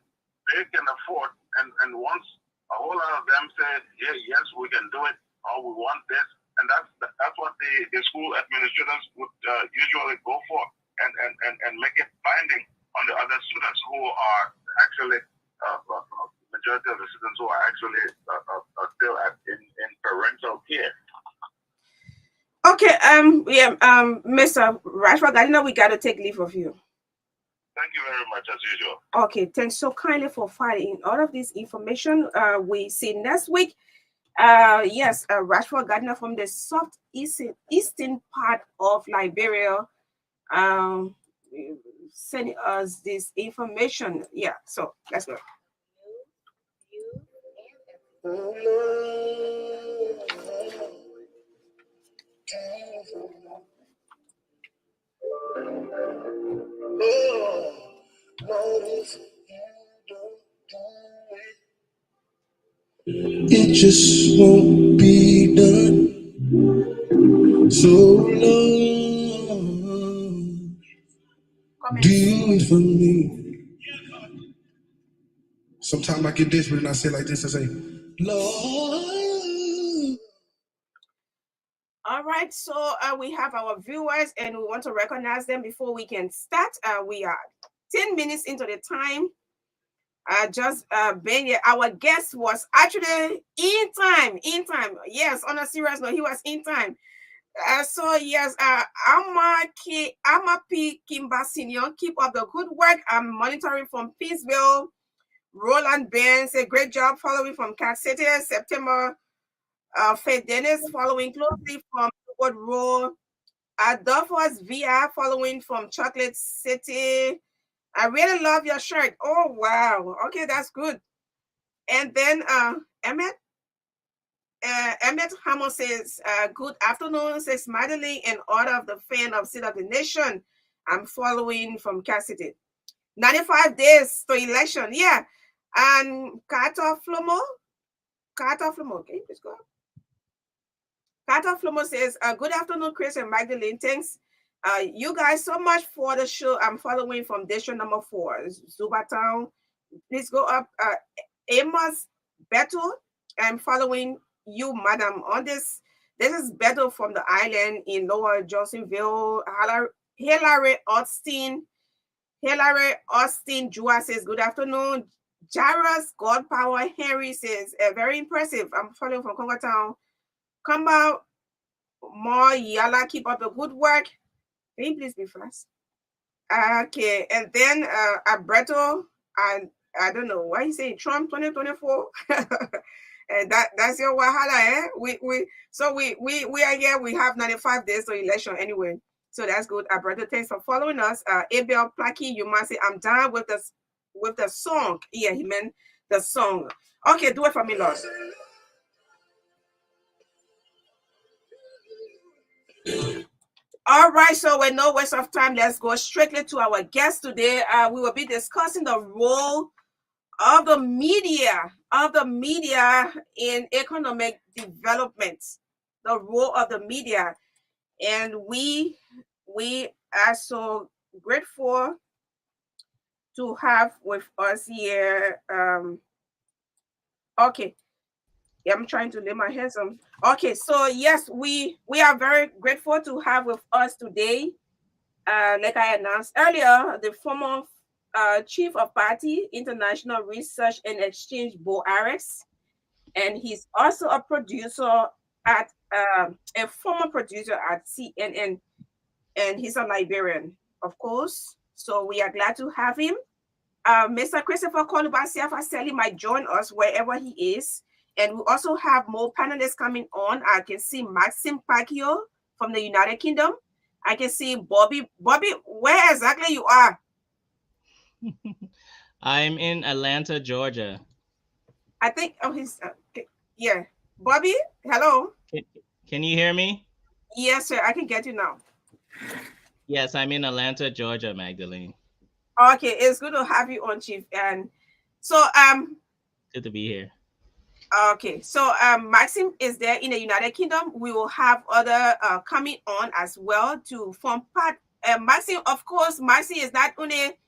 they can afford, and once a whole lot of them say, yeah, yes, we can do it, or we want this, and that's what the school administrators would usually go for, and make it binding on the other students who are actually majority of the students who are actually still in parental care. Okay, Mr. Rashford, I know we got to take leave of you. Thank you very much, as usual. Okay, thanks so kindly for finding all of this information. We see next week. Yes, Rashford Gardner from the eastern part of Liberia sending us this information. Yeah, so let's go. It just won't be done. So long, do it for me. Sometimes I get desperate and I say like this, I say, Lord. All All right, so we have our viewers and we want to recognize them before we can start. We are 10 minutes into the time. Just being here. Our guest was actually in time, in time. Yes, on a serious note, he was in time. So yes, Ama P. Kimba Senior, keep up the good work. I'm monitoring from Peaceville. Roland Ben, say great job following from Cat City, September. Faith Dennis following closely from Wood Road. Adolphus VR following from Chocolate City. I really love your shirt. Oh wow. Okay, that's good. And then Emmett Hammer says, good afternoon, says Madeline, in order of the fan of State of the Nation. I'm following from Cassidy. 95 days to election. Yeah. And Carter Flomo. Can you please go? Carter Flomo says, good afternoon, Chris and Magdalene. Thanks you guys so much for the show. I'm following from district number 4, Zubatown. Please go up. Amos Beto. I'm following you, madam, on this. This is Beto from the island in Lower Johnsonville. Hillary Austin. Hillary Austin Jua says, good afternoon. Jairus God Power Henry says, very impressive. I'm following from Congo Town. Come out more Yala, keep up the good work. Can you please be fast? Okay, and then Alberto, and I don't know why he's saying Trump 2024. And that's your wahala, eh? We are here. We have 95 days to election anyway, so that's good. Alberto, thanks for following us. Abel Placky, you must say I'm done with the song. Yeah, he meant the song. Okay, do it for me, Lord. All right, so with no waste of time, let's go strictly to our guest today. We will be discussing the role of the media in economic development, the role of the media, and we are so grateful to have with us here. Okay. Yeah, I'm trying to lay my hands on. Okay, so yes, we are very grateful to have with us today, like I announced earlier, the former chief of party, International Research and Exchange Board, RX, and he's also a producer at a former producer at CNN, and he's a Liberian, of course. So we are glad to have him. Mr. Christopher Kolubasi Afaseli might join us wherever he is. And we also have more panelists coming on. I can see Maxim Pacquiao from the United Kingdom. I can see Bobby. Bobby, where exactly you are? I'm in Atlanta, Georgia. I think, oh, he's, yeah. Bobby, hello. Can you hear me? Yes, sir. I can get you now. Yes, I'm in Atlanta, Georgia, Magdalene. Okay, it's good to have you on, Chief. And so, good to be here. Okay, so Maxim is there in the United Kingdom. We will have other coming on as well to form part. Maxim, of course, Maxim is not only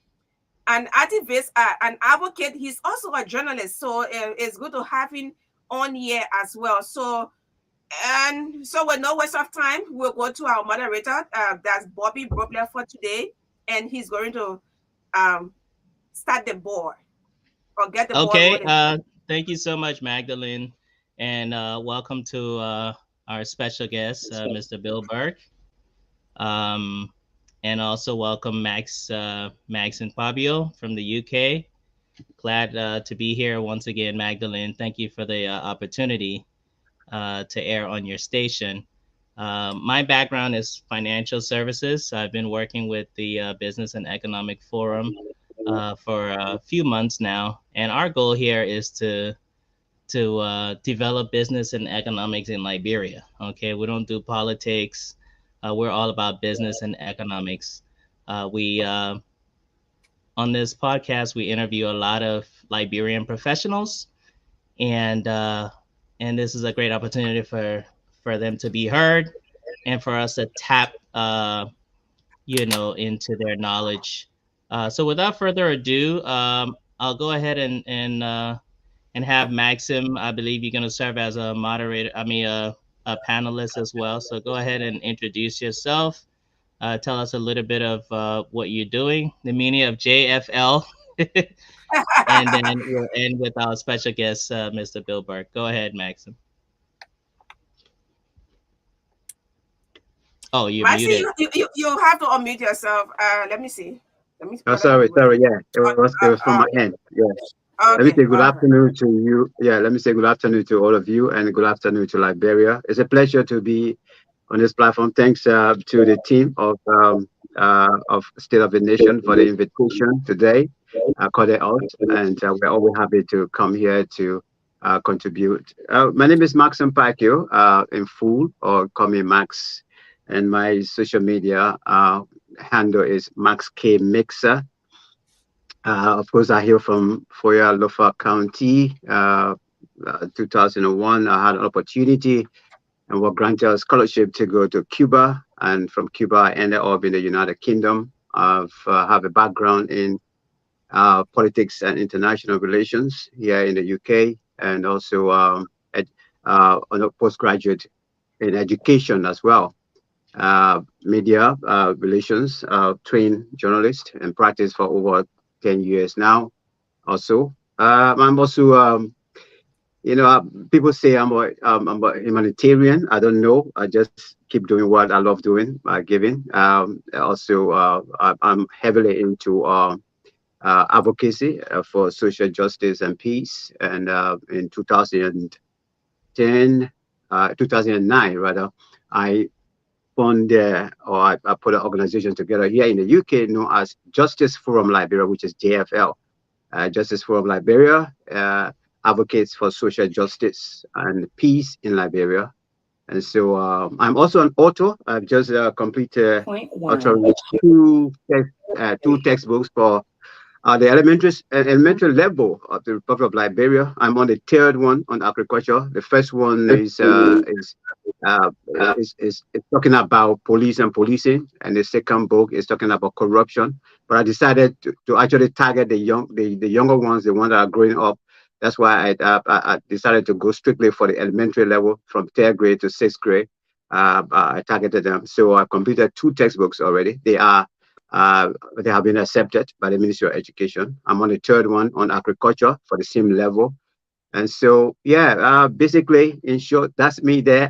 an activist, an advocate, he's also a journalist. So it's good to have him on here as well. So, and so with no waste of time, we'll go to our moderator. That's Bobby Brobler for today. And he's going to start the board or get the board rolling. Thank you so much, Magdalene, and welcome to our special guest, Mr. Bill Burke, and also welcome Max and Fabio from the UK. Glad to be here once again, Magdalene. Thank you for the opportunity to air on your station. My background is financial services. I've been working with the Business and Economic Forum for a few months now, and our goal here is to develop business and economics in Liberia. Okay, we don't do politics. We're all about business and economics. We on this podcast we interview a lot of Liberian professionals, and this is a great opportunity for them to be heard, and for us to tap into their knowledge. So without further ado, I'll go ahead and have Maxim. I believe you're going to serve as a moderator. panelists as well. So go ahead and introduce yourself. Tell us a little bit of what you're doing, the meaning of JFL, and then we'll end with our special guest, Mr. Bill Burke. Go ahead, Maxim. Oh, you're Maxi, muted. you have to unmute yourself. Let me see. Let me Oh, whether he sorry, will. sorry. Yeah, it was from my end. Yeah. Let me Okay, say good all right. afternoon to you. Yeah, let me say good afternoon to all of you, and good afternoon to Liberia. It's a pleasure to be on this platform. Thanks to the team of State of the Nation for the invitation today. Call it out, and we're always happy to come here to contribute. My name is Maxim Pacquiao, in full, or call me Max, and my social media handle is Max K Mixer. Of course, I hail from Foya Lofa County. 2001, I had an opportunity and was granted a scholarship to go to Cuba. And from Cuba, I ended up in the United Kingdom. I have a background in politics and international relations here in the UK, and also on a postgraduate in education as well. Media relations, trained journalist and practice for over 10 years now also. I'm also, people say I'm a humanitarian. I don't know. I just keep doing what I love doing, giving. Also, I'm heavily into advocacy for social justice and peace. And in 2010, 2009, rather, I I put an organization together here in the UK known as Justice Forum Liberia, which is JFL. Justice Forum Liberia advocates for social justice and peace in Liberia. And so I'm also an author. I've just completed authoring two textbooks for the elementary level of the Republic of Liberia. I'm on the third one on agriculture. The first one is talking about police and policing, and the second book is talking about corruption. But I decided to actually target the younger ones, the ones that are growing up. That's why I decided to go strictly for the elementary level from third grade to sixth grade. I targeted them. So I completed two textbooks already. They have been accepted by the Ministry of Education. I'm on the third one on agriculture for the same level. And so, yeah, basically, in short, that's me there.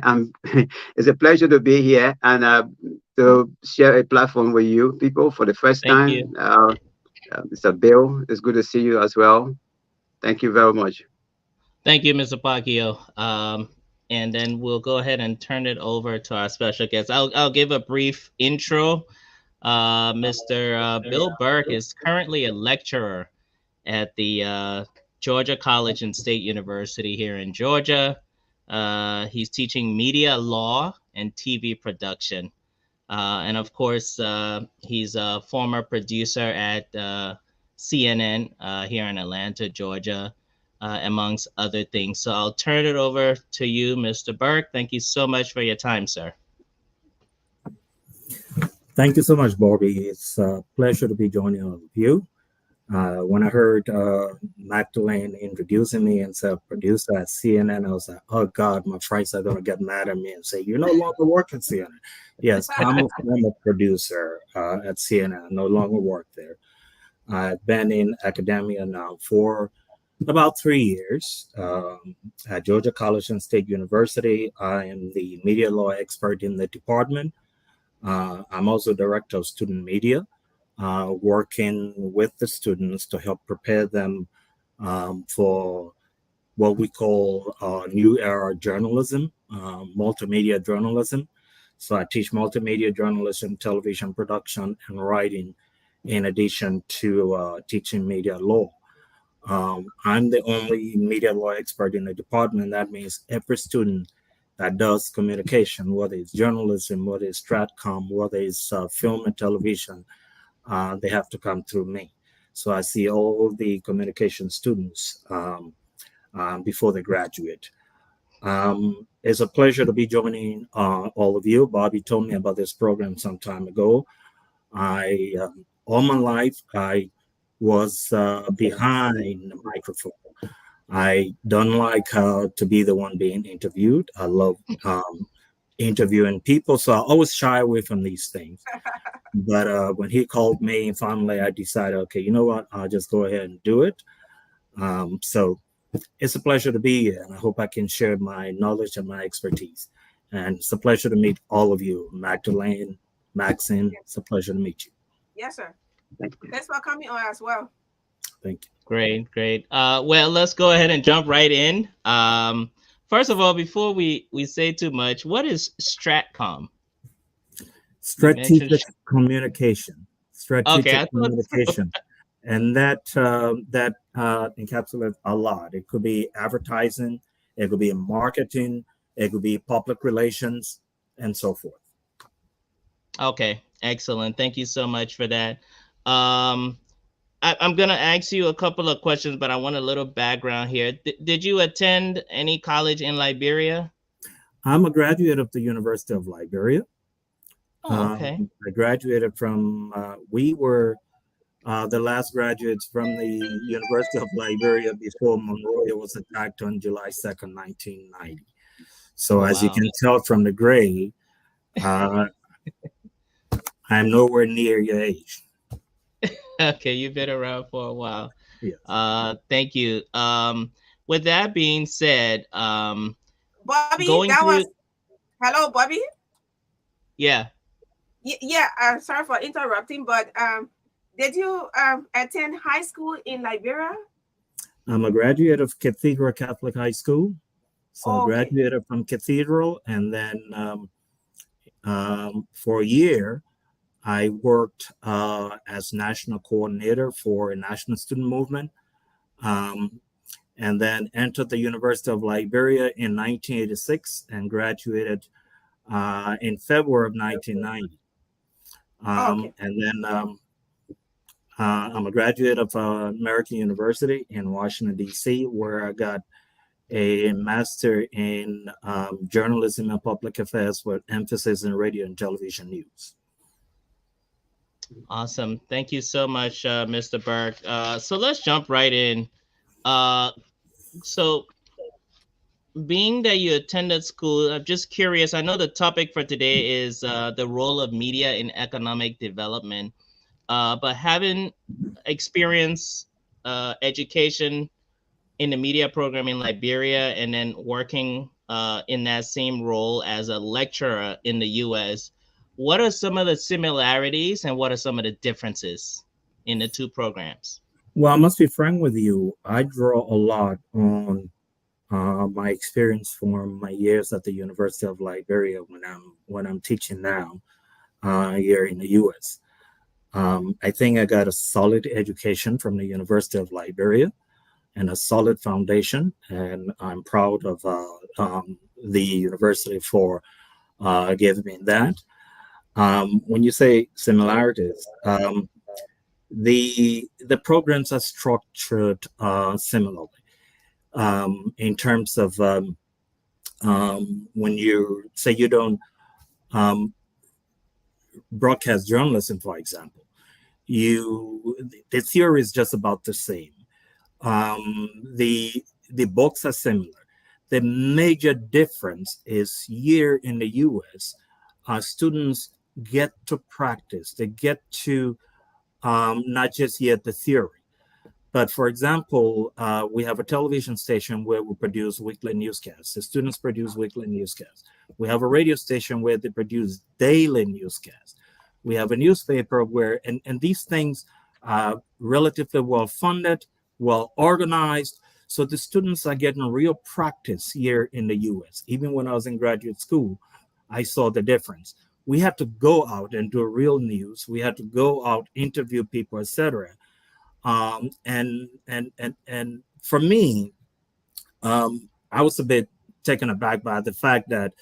It's a pleasure to be here and to share a platform with you people for the first Thank time. you. Mr. Bill, it's good to see you as well. Thank you very much. Thank you, Mr. Pacquiao. And then we'll go ahead and turn it over to our special guest. I'll give a brief intro. Mr. Bill Burke is currently a lecturer at the Georgia College and State University here in Georgia. He's teaching media law and TV production. And of course, he's a former producer at CNN here in Atlanta, Georgia, amongst other things. So I'll turn it over to you, Mr. Burke. Thank you so much for your time, sir. Thank you so much, Bobby. It's a pleasure to be joining all of you. When I heard Magdalene introducing me and said producer at CNN, I was like, oh God, my friends are going to get mad at me and say, you no longer work at CNN. Yes, I'm a former producer at CNN. I no longer work there. I've been in academia now for about 3 years. At Georgia College and State University, I am the media law expert in the department. I'm also director of student media, working with the students to help prepare them for what we call new era journalism, multimedia journalism. So I teach multimedia journalism, television production, and writing, in addition to teaching media law. I'm the only media law expert in the department. That means every student that does communication, whether it's journalism, whether it's stratcom, whether it's film and television, they have to come through me. So I see all the communication students before they graduate. It's a pleasure to be joining all of you. Bobby told me about this program some time ago. All my life, I was behind the microphone. I don't like to be the one being interviewed. I love interviewing people, so I always shy away from these things. But when he called me, finally, I decided, okay, you know what? I'll just go ahead and do it. So it's a pleasure to be here, and I hope I can share my knowledge and my expertise. And it's a pleasure to meet all of you, Magdalene, Maxine. It's a pleasure to meet you. Yes, sir. Thank you. Thanks for coming on as well. Thank you. Great, great. Well, let's go ahead and jump right in. First of all, before we say too much, what is Stratcom? Strategic communication. Okay, Strategic I thought so. communication. And that encapsulates a lot. It could be advertising, it could be marketing, it could be public relations, and so forth. Okay, excellent. Thank you so much for that. I'm going to ask you a couple of questions, but I want a little background here. Did you attend any college in Liberia? I'm a graduate of the University of Liberia. Oh, okay. I graduated from, we were the last graduates from the University of Liberia before Monrovia was attacked on July 2nd, 1990. So as you can tell from the grade, I'm nowhere near your age. Okay, you've been around for a while. Yes. Thank you. With that being said, Bobby, going that through... was. Hello, Bobby. Yeah. Yeah. Sorry for interrupting, but did you attend high school in Liberia? I'm a graduate of Cathedral Catholic High School. So I graduated from Cathedral, and then for a year, I worked as national coordinator for a national student movement, and then entered the University of Liberia in 1986 and graduated in February of 1990. And then I'm a graduate of American University in Washington, D.C., where I got a master in journalism and public affairs with emphasis in radio and television news. Awesome. Thank you so much, Mr. Burke. So let's jump right in. So being that you attended school, I'm just curious. I know the topic for today is the role of media in economic development, but having experience education in the media program in Liberia and then working in that same role as a lecturer in the U.S., what are some of the similarities and what are some of the differences in the two programs? Well, I must be frank with you. I draw a lot on my experience from my years at the University of Liberia when I'm teaching now here in the U.S. I think I got a solid education from the University of Liberia and a solid foundation, and I'm proud of the university for giving me that. When you say similarities, the programs are structured similarly in terms of when you say you don't broadcast journalism, for example, the theory is just about the same. The books are similar. The major difference is here in the U.S., students get to practice. They get to not just hear the theory. But for example, we have a television station where we produce weekly newscasts. The students produce weekly newscasts. We have a radio station where they produce daily newscasts. We have a newspaper where, and these things are relatively well funded, well organized. So the students are getting real practice here in the U.S. Even when I was in graduate school, I saw the difference. We had to go out and do real news. We had to go out, interview people, etc. And for me, I was a bit taken aback by the fact that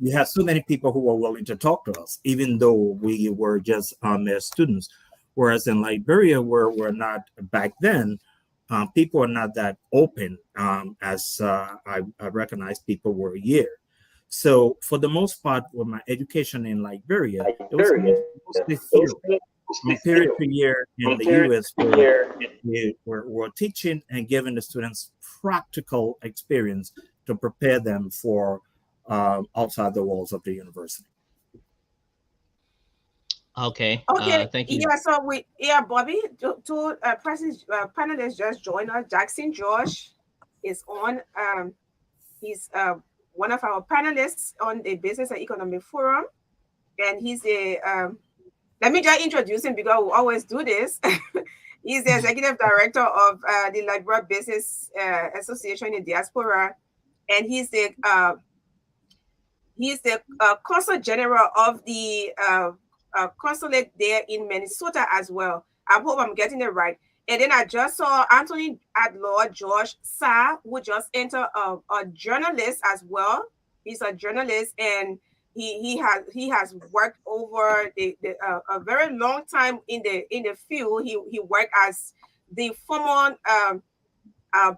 you have so many people who were willing to talk to us, even though we were just mere students. Whereas in Liberia, where we're not back then, people are not that open as I recognize people were here. So for the most part, with my education in Liberia, it was mostly theory. from period to year in the U.S., we're teaching and giving the students practical experience to prepare them for outside the walls of the university. Okay. Okay. Thank you. Yeah. So Bobby, two panelists just joined us. Jackson George is on. He's one of our panelists on the Business and Economic Forum, and he's a let me just introduce him because we always do this. He's the executive director of the Liberal Business Association in Diaspora, and he's the consul general of the consulate there in Minnesota as well. I hope I'm getting it right. And then I just saw Anthony Adlor George SAAH, who just entered a journalist as well. He's a journalist, and he has worked over a very long time in the field. He worked as the former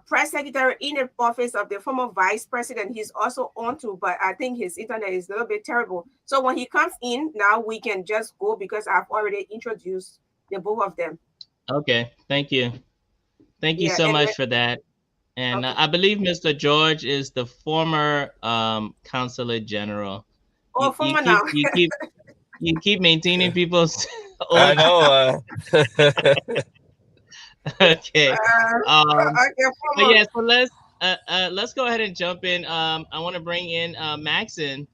press secretary in the office of the former vice president. He's also on to, but I think his internet is a little bit terrible. So when he comes in, now we can just go because I've already introduced the both of them. Okay. Thank you. Thank you so much for that. And Okay. I believe Mr. George is the former consulate general. Oh, former now. You keep maintaining people's. I know. Okay. Okay, But yeah, so let's go ahead and jump in. I want to bring in Maxon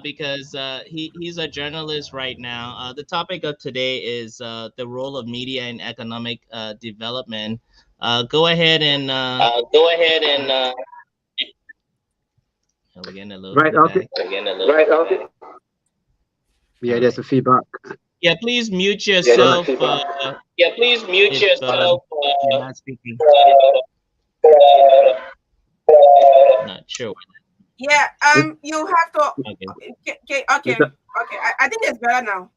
because he's a journalist right now. The topic of today is the role of media in economic development. Go ahead and we're getting a little Right, okay. feedback. Yeah, there's a feedback. Yeah, please mute yourself. If you're not speaking. Not sure. Yeah, you have to. Okay. Okay. I think it's better now.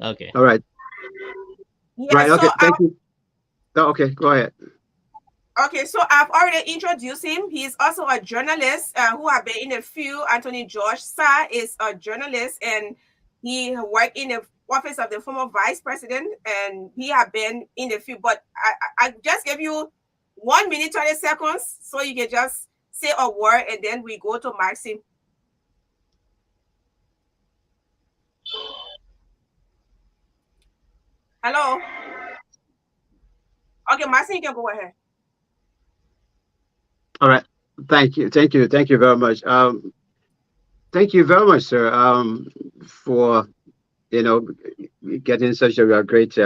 Okay. All right. Yeah, Right. Okay. so Thank you. Oh, okay. Go ahead. Okay, so I've already introduced him. He's also a journalist who have been in the field. Anthony George SAAH is a journalist, and he worked in the office of the former vice president, and he have been in the field. But I just give you 1 minute 30 seconds so you can just say a word, and then we go to Maxime. Hello. Okay, Maxime, you can go ahead. All right. Thank you very much. Thank you very much, sir, for getting such a great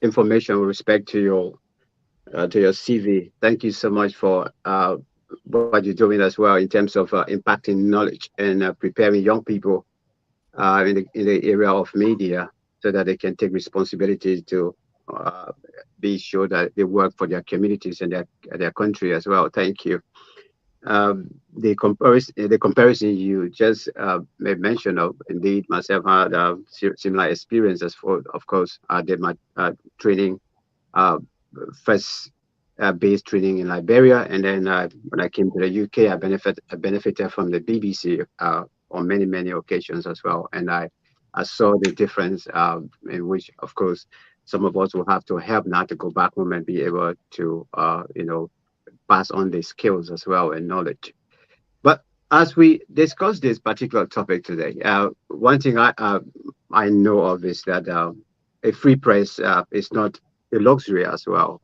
information with respect to your CV. Thank you so much for what you're doing as well in terms of impacting knowledge and preparing young people in the area of media so that they can take responsibility to be sure that they work for their communities and their country as well. Thank you. The comparison you just made mention of, indeed, myself had similar experiences. Of course, I did my training, first base training in Liberia, and then when I came to the UK, I benefited from the BBC on many occasions as well, and I saw the difference in which, of course, some of us will have to help now to go back home and be able to pass on the skills as well and knowledge. But as we discuss this particular topic today, one thing I know of is that a free press is not a luxury as well.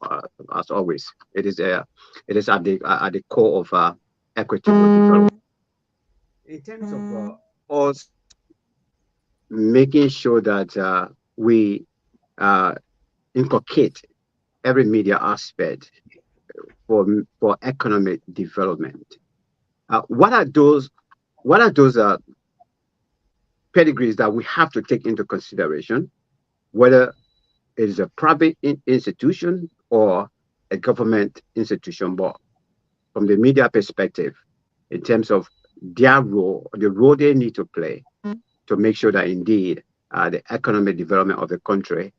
As always, it is at the core of equitable development. In terms of us making sure that we inculcate every media aspect for economic development. What are those pedigrees that we have to take into consideration, whether it is a private institution or a government institution, but from the media perspective, in terms of their role, the role they need to play to make sure that indeed the economic development of the country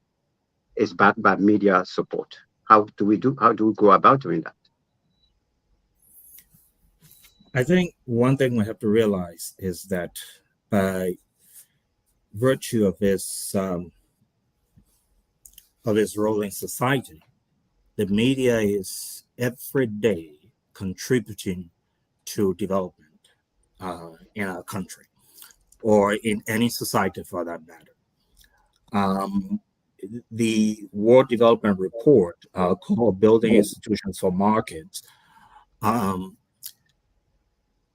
is backed by media support. How do we go about doing that? I think one thing we have to realize is that by virtue of his role in society, the media is every day contributing to development in our country or in any society for that matter. The World Development Report called Building Institutions for Markets um,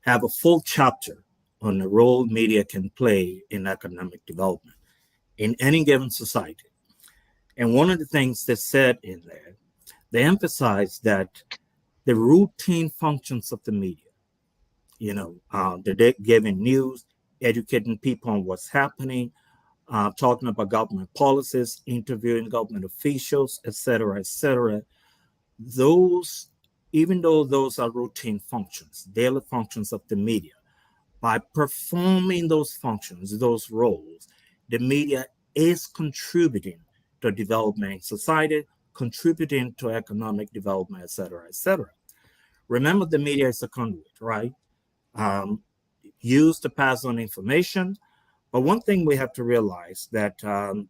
have a full chapter on the role media can play in economic development in any given society. And one of the things they said in there, they emphasized that the routine functions of the media, they're giving news, educating people on what's happening, talking about government policies, interviewing government officials, et cetera, et cetera. Those, even though those are routine functions, daily functions of the media, by performing those functions, those roles, the media is contributing to development in society, contributing to economic development, et cetera, et cetera. Remember, the media is a conduit, right? Used to pass on information. But one thing we have to realize that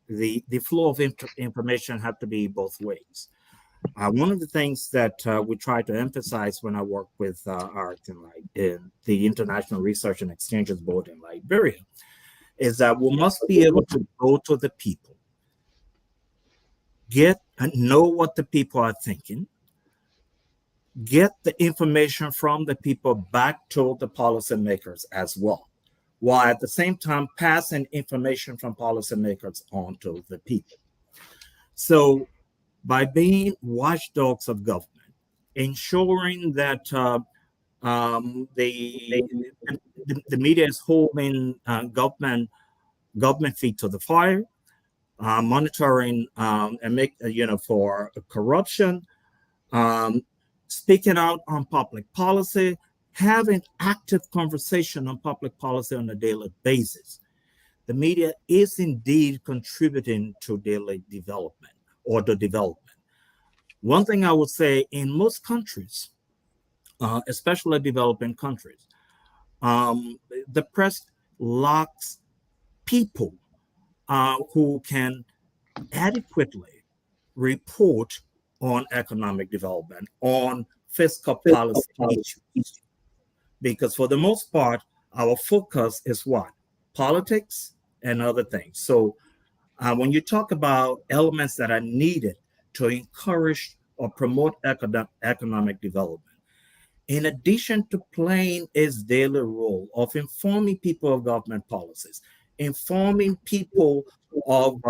the flow of information have to be both ways. One of the things that we try to emphasize when I work with ARC in the International Research and Exchanges Board in Liberia is that we must be able to go to the people, get and know what the people are thinking, get the information from the people back to the policymakers as well, while at the same time passing information from policymakers on to the people. So by being watchdogs of government, ensuring that the media is holding government feet to the fire, monitoring and make for corruption, speaking out on public policy, having active conversation on public policy on a daily basis. The media is indeed contributing to daily development or the development. One thing I would say in most countries, especially developing countries, the press lacks people who can adequately report on economic development, on fiscal policy issues. Because for the most part, our focus is what? Politics and other things. So when you talk about elements that are needed to encourage or promote economic development, in addition to playing its daily role of informing people of government policies, informing people of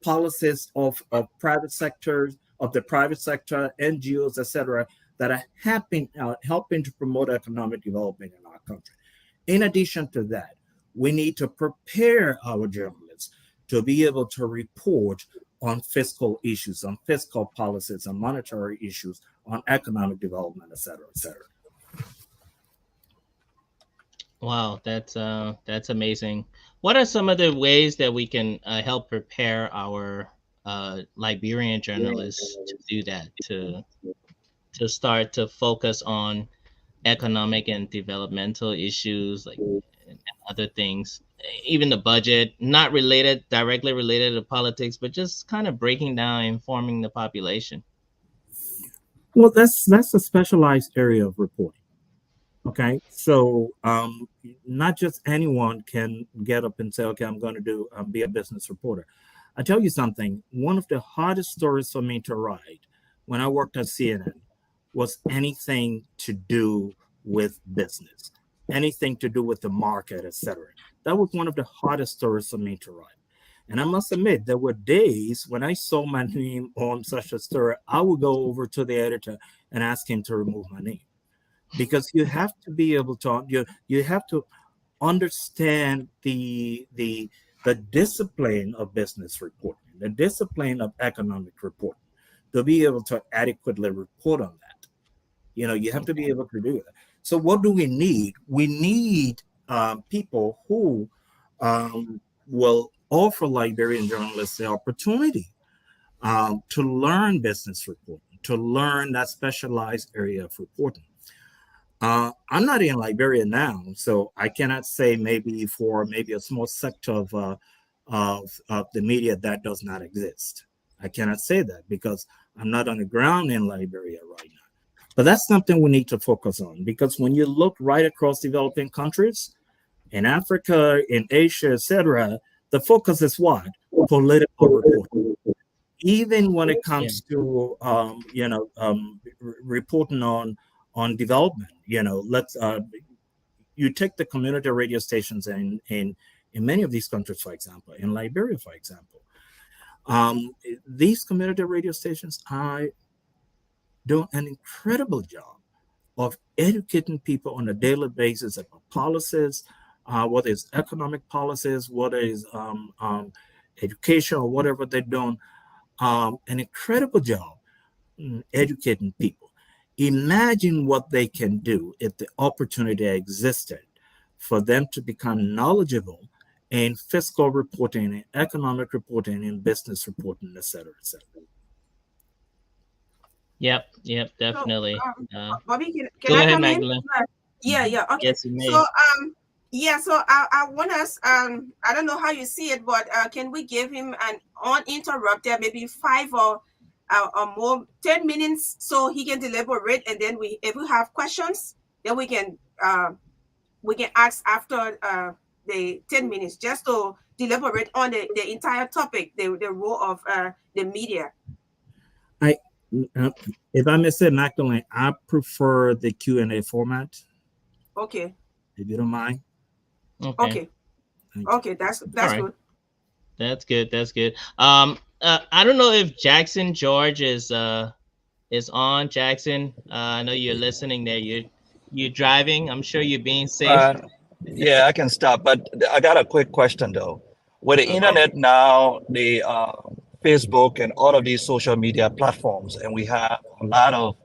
policies of private sectors, of the private sector, NGOs, etc., that are helping to promote economic development in our country. In addition to that, we need to prepare our journalists to be able to report on fiscal issues, on fiscal policies, on monetary issues, on economic development, et cetera, et cetera. Wow, that's amazing. What are some of the ways that we can help prepare our Liberian journalists to do that, to start to focus on economic and developmental issues, like and other things, even the budget, not directly related to politics, but just kind of breaking down, informing the population? Well, that's a specialized area of reporting. Okay, so not just anyone can get up and say, "Okay, I'm going to be a business reporter." I tell you something. One of the hardest stories for me to write when I worked at CNN was anything to do with business, anything to do with the market, etc. That was one of the hardest stories for me to write. And I must admit, there were days when I saw my name on such a story, I would go over to the editor and ask him to remove my name, because you have to be able to you have to understand the discipline of business reporting, the discipline of economic reporting, to be able to adequately report on that. You have to be able to do that. So what do we need? We need people who will offer Liberian journalists the opportunity to learn business reporting, to learn that specialized area of reporting. I'm not in Liberia now, so I cannot say maybe for a small sector of the media that does not exist. I cannot say that because I'm not on the ground in Liberia right now. But that's something we need to focus on, because when you look right across developing countries, in Africa, in Asia, etc., the focus is what? Political reporting. Even when it Yeah. comes to reporting on development, let's you take the community radio stations in many of these countries, for example, in Liberia, for example. These community radio stations are doing an incredible job of educating people on a daily basis about policies, whether it's economic policies, whether it's education or whatever they're doing. An incredible job educating people. Imagine what they can do if the opportunity existed for them to become knowledgeable in fiscal reporting, in economic reporting, in business reporting, et cetera, et cetera. Yep, So, definitely. Bobby, can Go I ahead, come in? Magdalene. Yeah, yeah, okay. Yes, you So, may. yeah, so I want us, I don't know how you see it, but can we give him an uninterrupted, maybe 10 minutes, so he can deliberate, and then if we have questions, then we can ask after the 10 minutes, just to deliberate on the entire topic, the role of the media. I, if I may say, Magdalene, I prefer the Q&A format, Okay, if you don't mind. Okay. okay, Thank you. okay, that's All right. good. That's good. That's good. I don't know if Jackson George is on. Jackson, I know you're listening there. You're driving. I'm sure you're being safe. Yeah, I can stop, but I got a quick question though. With the Okay. internet now, the Facebook and all of these social media platforms, and we have a lot of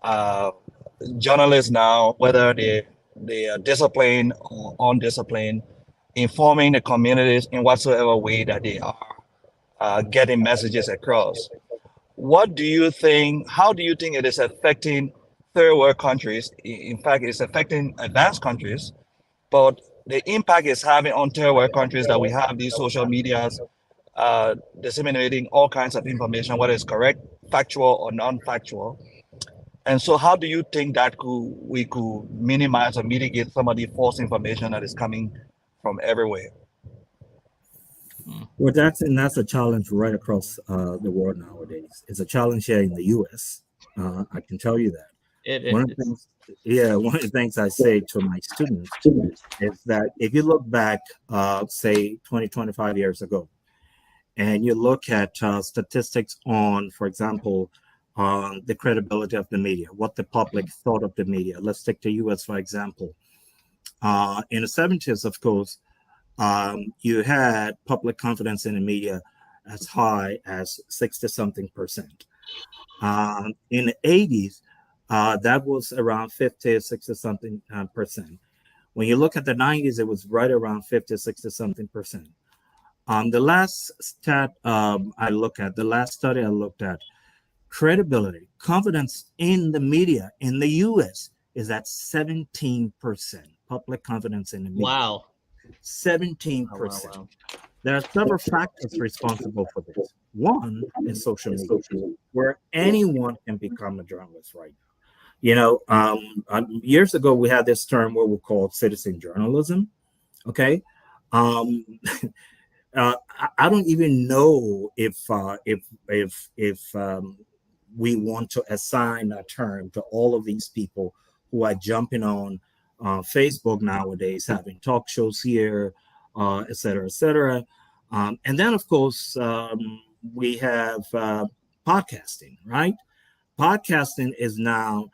uh, journalists now, whether they are disciplined or undisciplined, informing the communities in whatsoever way that they are getting messages across. What do you think? How do you think it is affecting third world countries? In fact, it's affecting advanced countries, but the impact it's having on third world countries that we have these social medias disseminating all kinds of information, whether it's correct, factual, or non-factual. And so, how do you think that we could minimize or mitigate some of the false information that is coming from everywhere? Well, that's a challenge right across the world nowadays. It's a challenge here in the U.S. I can tell you that. It One of the is. things, one of the things I say to my students is that if you look back, say 20, 25 years ago, and you look at statistics on, for example, on the credibility of the media, what the public thought of the media. Let's take the U.S. for example. In the 70s, of course, you had public confidence in the media as high as 60 something percent. In the 80s, that was around 50, 60 something percent. When you look at the 90s, it was right around 50, 60 something percent. The last the last study I looked at, credibility, confidence in the media in the US is at 17%. Public confidence in the media. Wow. 17%. Wow. There are several factors responsible for this. One is social media, where anyone can become a journalist right now. Years ago, we had this term what we called citizen journalism. Okay. Um, I don't even know if we want to assign a term to all of these people who are jumping on Facebook nowadays, having talk shows here, et cetera, et cetera. And then, of course, we have podcasting, right? Podcasting is now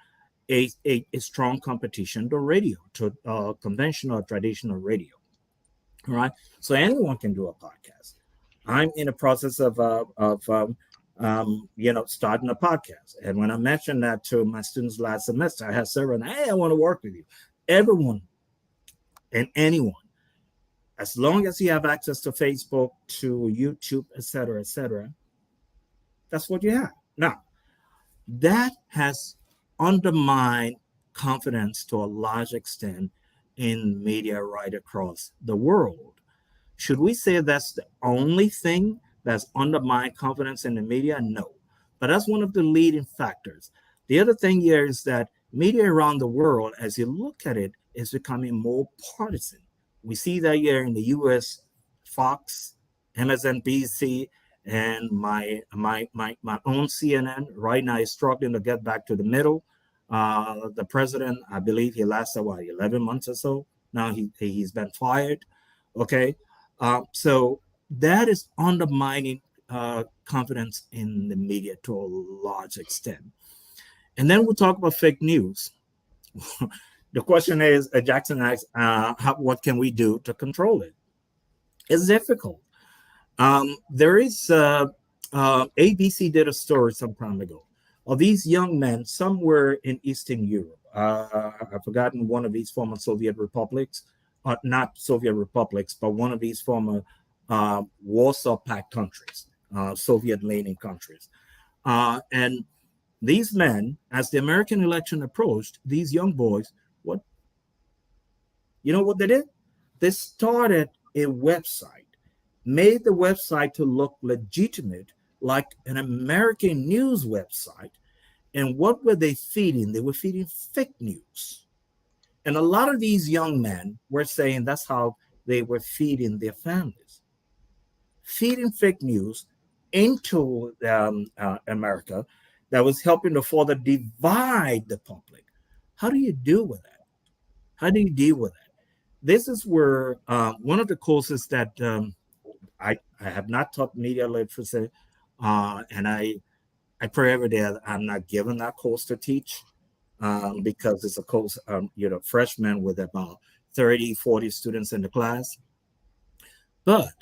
a strong competition to radio, to conventional or traditional radio, right? So anyone can do a podcast. I'm in the process of starting a podcast. And when I mentioned that to my students last semester, I had several, hey, I want to work with you. Everyone and anyone, as long as you have access to Facebook, to YouTube, et cetera, that's what you have. Now, that has undermined confidence to a large extent in media right across the world. Should we say that's the only thing that's undermined confidence in the media? No. But that's one of the leading factors. The other thing here is that media around the world, as you look at it, is becoming more partisan. We see that here in the US, Fox, MSNBC, and my own CNN right now is struggling to get back to the middle. The president, I believe he lasted, 11 months or so. Now he's been fired. Okay. So that is undermining confidence in the media to a large extent. And then we'll talk about fake news. The question is, Jackson asks, what can we do to control it? It's difficult. There is ABC did a story some time ago of these young men somewhere in Eastern Europe. I've forgotten one of these former Soviet republics, not Soviet republics, but one of these former Warsaw Pact countries, Soviet-leaning countries. And these men, as the American election approached, these young boys, what they did? They started a website, made the website to look legitimate, like an American news website. And what were they feeding? They were feeding fake news. And a lot of these young men were saying that's how they were feeding their families, feeding fake news into America that was helping to further divide the public. How do you deal with that? How do you deal with that? This is where one of the courses that I have not taught media literacy, and I pray every day that I'm not given that course to teach because it's a course, freshmen with about 30, 40 students in the class. But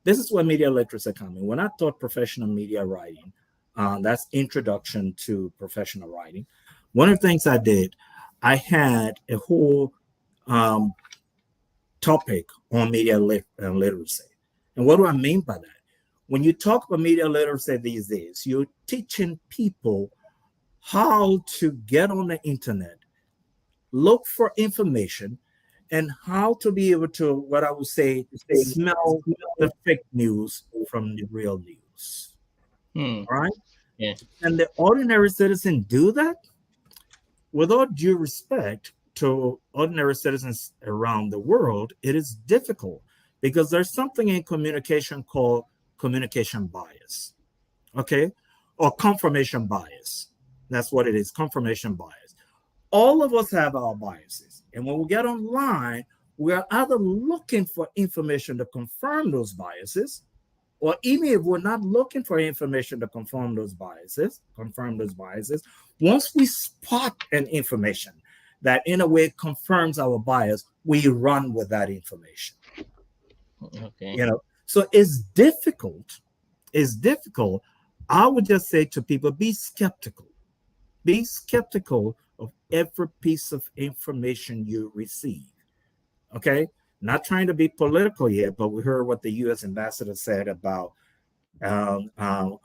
this is where media literacy comes in. When I taught professional media writing, that's introduction to professional writing. One of the things I did, I had a whole topic on media literacy. And what do I mean by that? When you talk about media literacy these days, you're teaching people how to get on the internet, look for information, and how to be able to, what I would say, smell the fake news from the real news. All right? Yeah. And the ordinary citizen do that? With all due respect to ordinary citizens around the world, it is difficult because there's something in communication called communication bias, okay? Or confirmation bias. That's what it is, confirmation bias. All of us have our biases. And when we get online, we are either looking for information to confirm those biases, or even if we're not looking for information to confirm those biases, once we spot an information that in a way confirms our bias, we run with that information. Okay. So it's difficult. It's difficult. I would just say to people, be skeptical. Be skeptical of every piece of information you receive. Okay? Not trying to be political yet, but we heard what the U.S. ambassador said about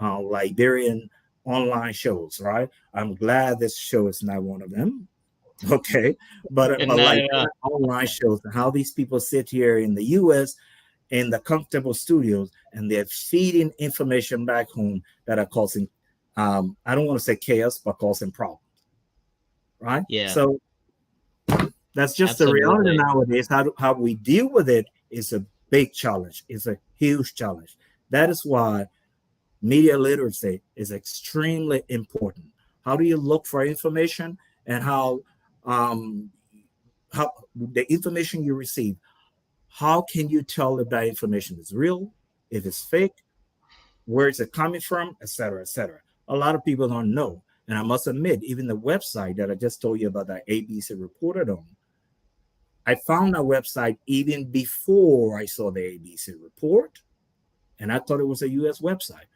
Liberian online shows, right? I'm glad this show is not one of them. Okay? But Liberian online shows, and how these people sit here in the U.S. in the comfortable studios and they're feeding information back home that are causing, I don't want to say chaos, but causing problems. Right? Yeah. So that's just the reality nowadays. How we deal with it is a big challenge. It's a huge challenge. That is why media literacy is extremely important. How do you look for information, and how the information you receive, how can you tell if that information is real, if it's fake, where is it coming from, et cetera, et cetera. A lot of people don't know. And I must admit, even the website that I just told you about that ABC reported on, I found that website even before I saw the ABC report, and I thought it was a U.S. website.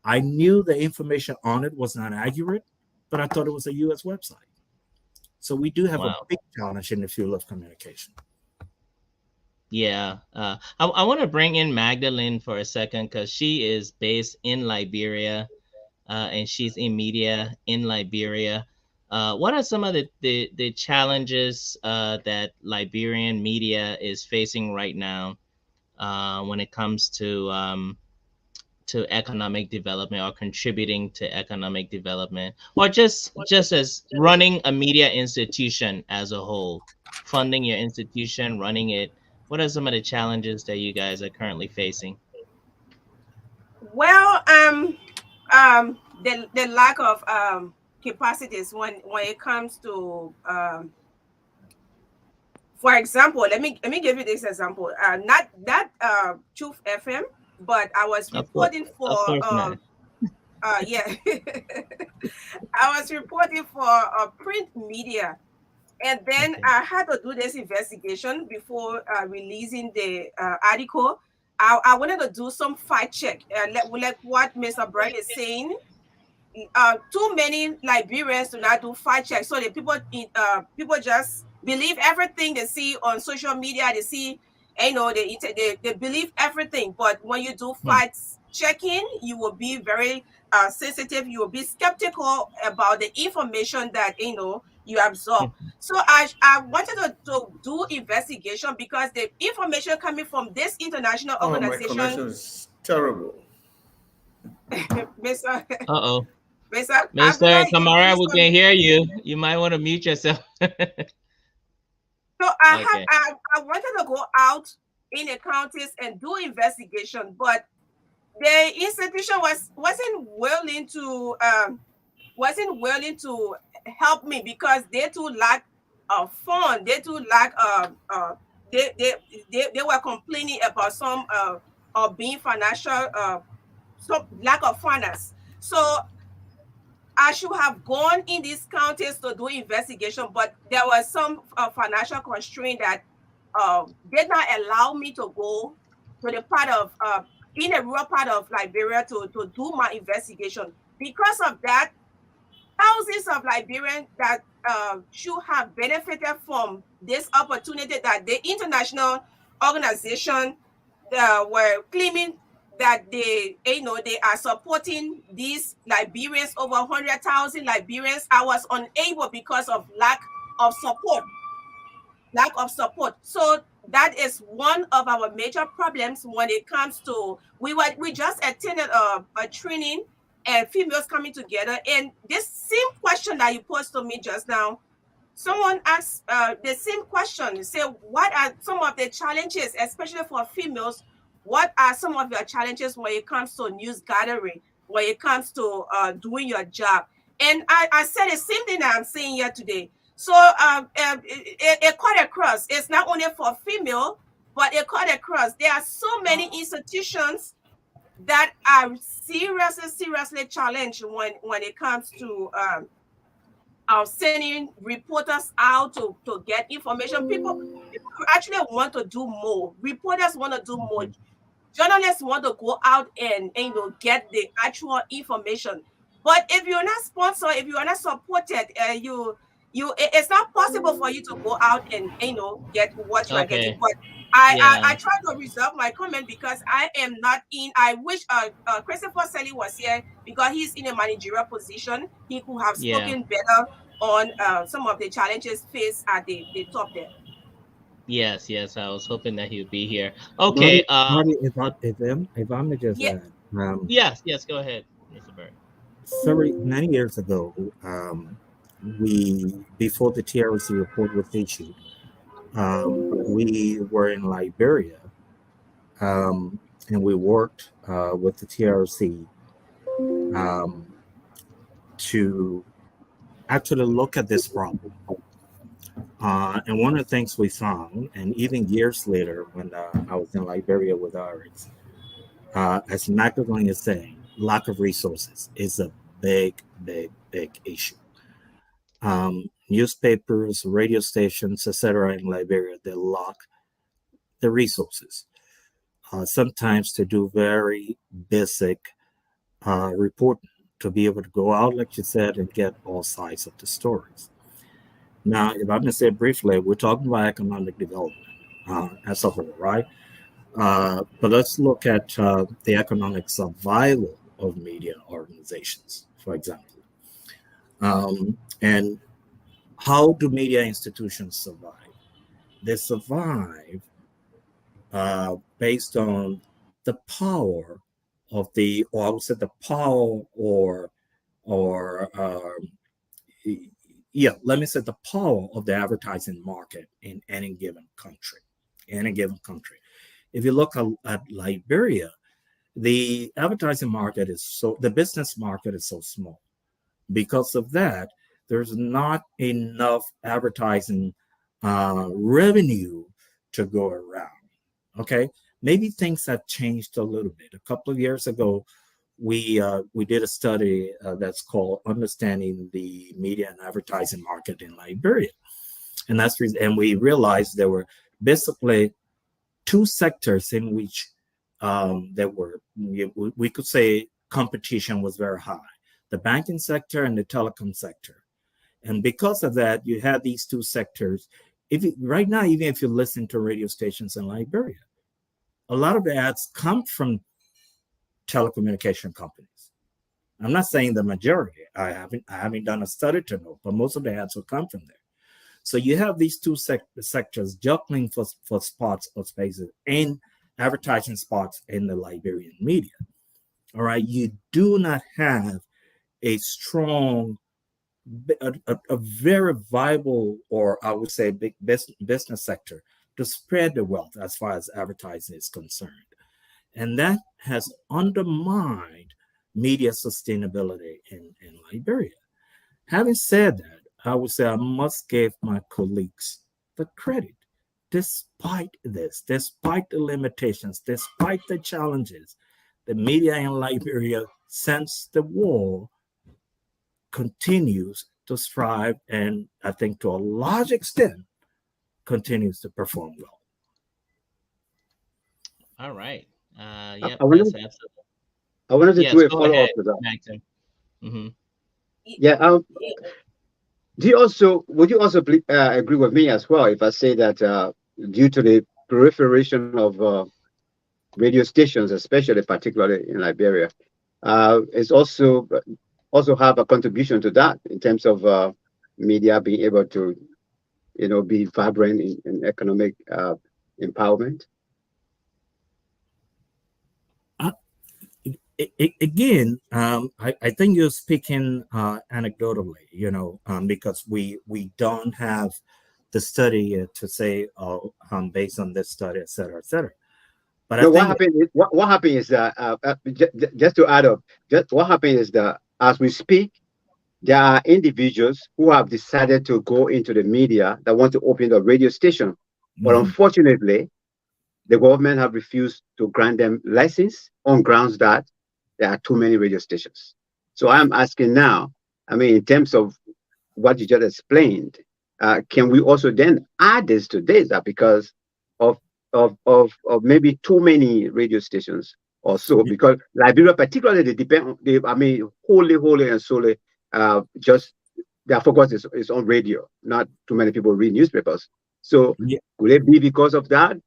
I knew the information on it was not accurate, but I thought it was a U.S. website. So we do have a big challenge in the field of communication. Yeah. I want to bring in Magdalene for a second because she is based in Liberia, and she's in media in Liberia. What are some of the challenges that Liberian media is facing right now when it comes to economic development or contributing to economic development, or just as running a media institution as a whole, funding your institution, running it? What are some of the challenges that you guys are currently facing? Well, the lack of capacities when it comes to for example, let me give you this example. Not Truth FM, but I was Of course, reporting of for course not. yeah, I was reporting for print media, and then Okay. I had to do this investigation before releasing the article. I wanted to do some fact check, like what Mr. Bright is saying. Too many Liberians do not do fact check, so the people just believe everything they see on social media. They see, they believe everything. But when you do Hmm. fact checking, you will be very sensitive. You will be skeptical about the information that you absorb. So I wanted to do investigation because the information coming from this international Oh, my organization, connection is terrible. Mr. Uh-oh. Mr. Mr. Abdullah, Kamara, please we can hear you. You might want to mute yourself. So Okay. I wanted to go out in the counties and do investigation, but the institution wasn't willing to help me because they too lack of fund. They too lack they, they were complaining about some of being financial some lack of finance. So I should have gone in these counties to do investigation, but there was some financial constraint that did not allow me to go to the part of in the rural part of Liberia to do my investigation. Because of that, thousands of Liberians that should have benefited from this opportunity that the international organization were claiming that they are supporting these Liberians, over 100,000 Liberians. I was unable because of of support lack of support. So that is one of our major problems when it comes to we just attended a training and females coming together, and this same question that you posed to me just now, someone asked the same question. Say, what are some of the challenges, especially for females? What are some of your challenges when it comes to news gathering, when it comes to doing your job? And I said the same thing that I'm saying here today. So it cut across. It's not only for female, but it cut across. There are so many institutions that are seriously challenged when it comes to sending reporters out to get information. People actually want to do more. Reporters want to do more. Journalists want to go out and get the actual information. But if you're not sponsored, if you are not supported, it's not possible for you to go out and get what you are getting. Okay. But I Yeah. try to reserve my comment because I am not in. I wish Christopher Selly was here because he's in a managerial position. He could have Yeah. spoken better on some of the challenges faced at the top there. Yes, yes. I was hoping that he would be here. Bobby, Okay. Bobby, if I may just Yeah. add, Yes, go ahead, Mr. Bird. many years ago, before the TRC report was issued, we were in Liberia, and we worked with the TRC to actually look at this problem. And one of the things we found, and even years later when I was in Liberia with RX, as Magdalene is saying, lack of resources is a big issue. Newspapers, radio stations, etc. in Liberia, they lack the resources. Sometimes to do very basic reporting, to be able to go out, like you said, and get all sides of the stories. Now, if I may say briefly, we're talking about economic development as a whole, right? But let's look at the economic survival of media organizations, for example. And how do media institutions survive? They survive based on the power of the, or I would say the power or yeah, let me say the power of the advertising market in any given country. Any given country. If you look at Liberia, the advertising market is so, the business market is so small. Because of that, there's not enough advertising revenue to go around. Okay, maybe things have changed a little bit. A couple of years ago, we did a study that's called "Understanding the Media and Advertising Market in Liberia," and and we realized there were basically two sectors in which we could say competition was very high: the banking sector and the telecom sector. And because of that, you have these two sectors. Right now, even if you listen to radio stations in Liberia, a lot of the ads come from telecommunication companies. I'm not saying the majority. I haven't done a study to know, but most of the ads will come from there. So you have these two sectors juggling for spots or spaces in advertising spots in the Liberian media. All right, you do not have a strong, a very viable, or I would say big business sector to spread the wealth as far as advertising is concerned. And that has undermined media sustainability in Liberia. Having said that, I would say I must give my colleagues the credit. Despite this, despite the limitations, despite the challenges, the media in Liberia since the war continues to strive, and I think to a large extent continues to perform well. All right. I Yep, wanted, that's absolutely. I wanted to Yes, do a go follow ahead, up to that. Maxim. Mm-hmm. Yeah. Would you also agree with me as well if I say that due to the proliferation of radio stations, especially particularly in Liberia, it's also have a contribution to that in terms of media being able to, be vibrant in economic empowerment. Again, I think you're speaking anecdotally, because we don't have the study to say, based on this study, et cetera, et cetera. But No, I think what happened is that just to add up, just what happened is that as we speak, there are individuals who have decided to go into the media that want to open a radio station, but unfortunately, the government have refused to grant them license on grounds that there are too many radio stations. So I'm asking now, I mean, in terms of what you just explained, can we also then add this to this that because of of maybe too many radio stations or so, because Liberia particularly they depend on I mean wholly and solely just their focus is on radio. Not too many people read newspapers. So yeah, could it be because of that?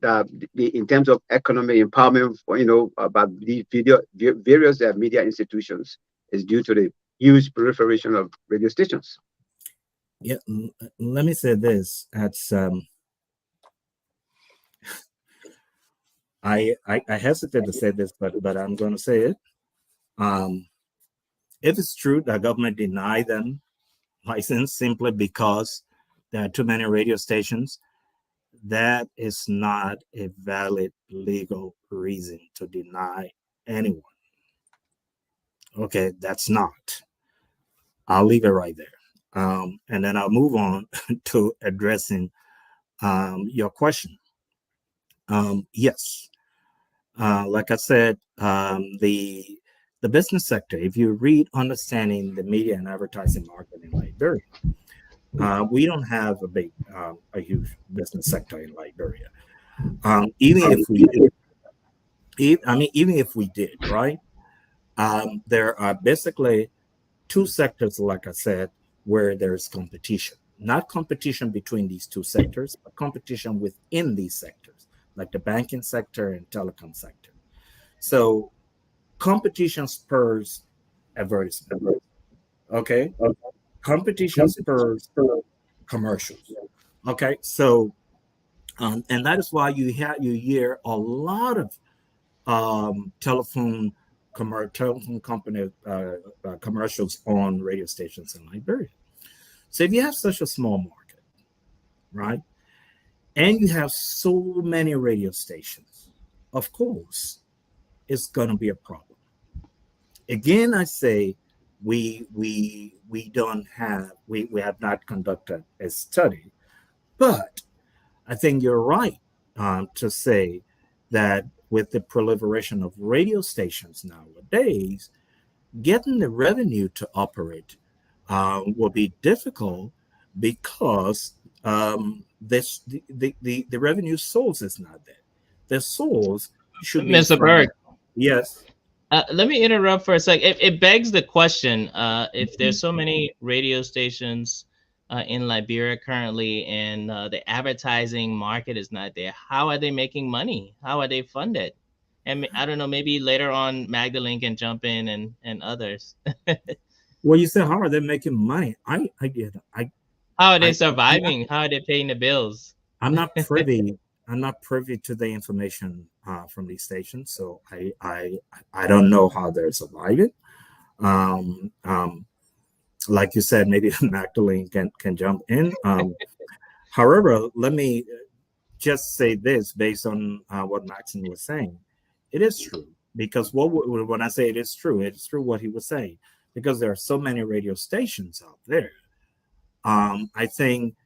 In terms of economic empowerment, about the various media institutions is due to the huge proliferation of radio stations. yeah. Let me say this: I hesitate to say this, but I'm going to say it. If it's true that government denied them license simply because there are too many radio stations, that is not a valid legal reason to deny anyone. Okay, that's not. I'll leave it right there. And then I'll move on to addressing your question. Yes, like I said, the business sector, if you read Understanding the Media and Advertising Market in Liberia, we don't have a huge business sector in Liberia. Even if we did, even if we did, right? There are basically two sectors, like I said, where there's competition. Not competition between these two sectors, but competition within these sectors, like the banking sector and telecom sector. So competition spurs advertisement. Okay. Competition spurs commercials. Okay. So And that is why you hear a lot of telephone company commercials on radio stations in Liberia. So if you have such a small market, right, and you have so many radio stations, of course, it's going to be a problem. Again, I say we have not conducted a study, but I think you're right to say that with the proliferation of radio stations nowadays, getting the revenue to operate will be difficult because the revenue source is not there. The source should be Mr. from, Berg, yes. let me interrupt for a sec. It begs the question: if there's so many radio stations in Liberia currently, and the advertising market is not there, how are they making money? How are they funded? And I don't know. Maybe later on, Magdalene can jump in and others. Well, you said how are they making money? I get it. How are they I surviving? How are they paying the bills? I'm not privy. I'm not privy to the information from these stations, so I don't know how they're surviving. Um, um, like you said, maybe Magdalene can jump in. However, let me just say this based on what Maxine was saying. It is true because when I say it is true what he was saying because there are so many radio stations out there. I think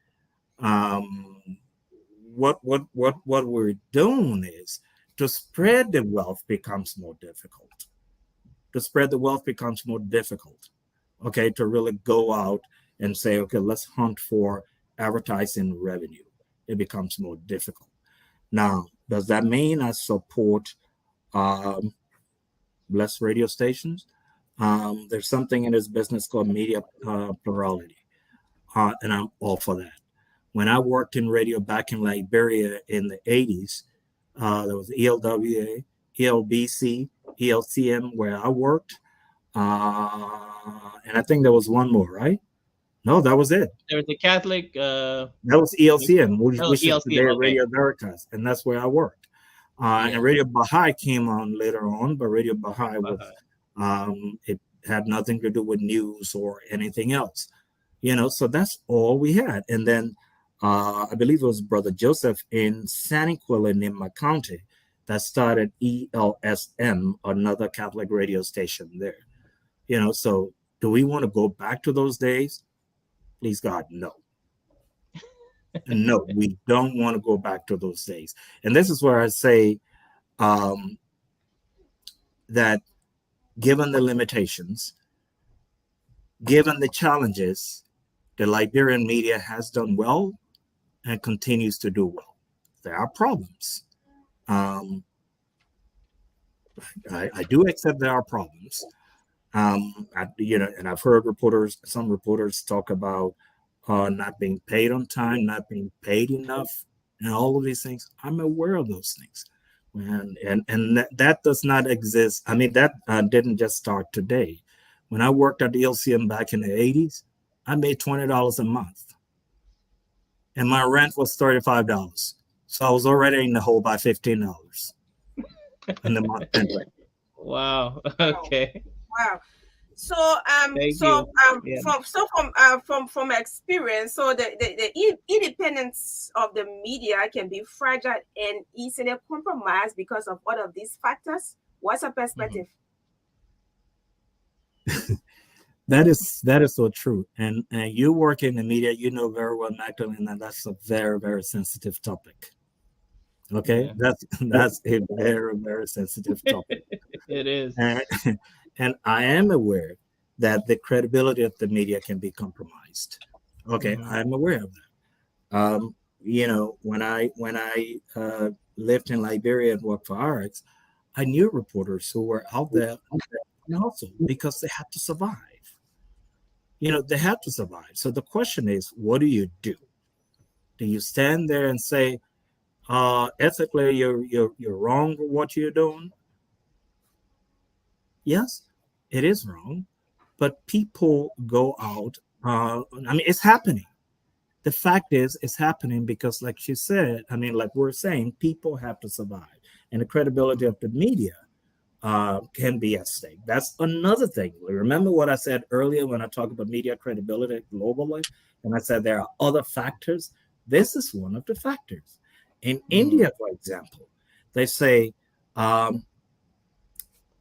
what we're doing is to spread the wealth becomes more difficult. To spread the wealth becomes more difficult. Okay, to really go out and say, okay, let's hunt for advertising revenue. It becomes more difficult. Now, does that mean I support less radio stations? There's something in this business called media plurality, and I'm all for that. When I worked in radio back in Liberia in the 80s, there was ELWA, ELBC, ELCM where I worked. And I think there was one more, right? No, that was it. There was a Catholic. That was ELCM, which is today ELCM, okay. Radio Veritas, and that's where I worked. And Radio Baha'i came on later on, but Radio Baha'i was it had nothing to do with news or anything else, So that's all we had. And then I believe it was Brother Joseph in San Quillen in my county that started ELSM, another Catholic radio station there. So do we want to go back to those days? Please God, no. No, we don't want to go back to those days. And this is where I say that given the limitations, given the challenges, the Liberian media has done well and continues to do well. There are problems. I do accept there are problems. And I've heard some reporters talk about not being paid on time, not being paid enough, and all of these things. I'm aware of those things, and that does not exist. I mean, that didn't just start today. When I worked at the LCM back in the 80s, I made $20 a month, and my rent was $35. So I was already in the hole by $15 in the month. Wow. Okay. Wow. So from experience, so the independence of the media can be fragile and easily compromised because of all of these factors. What's your perspective? That is so true. And you work in the media, you know very well, Magdalene, and that's a very, very sensitive topic. Okay, yeah. That's a very, very sensitive topic. It is. And I am aware that the credibility of the media can be compromised. Okay, I'm aware of that. When I lived in Liberia and worked for RX, I knew reporters who were out there also because they had to survive. They had to survive. So the question is, what do you do? Do you stand there and say, ethically, you're wrong with what you're doing? Yes, it is wrong, but people go out. I mean, it's happening. the fact is, it's happening because, like she said, I mean, like we're saying, people have to survive, and the credibility of the media can be at stake. That's another thing. Remember what I said earlier when I talked about media credibility globally, and I said there are other factors. This is one of the factors. In India, for example, they say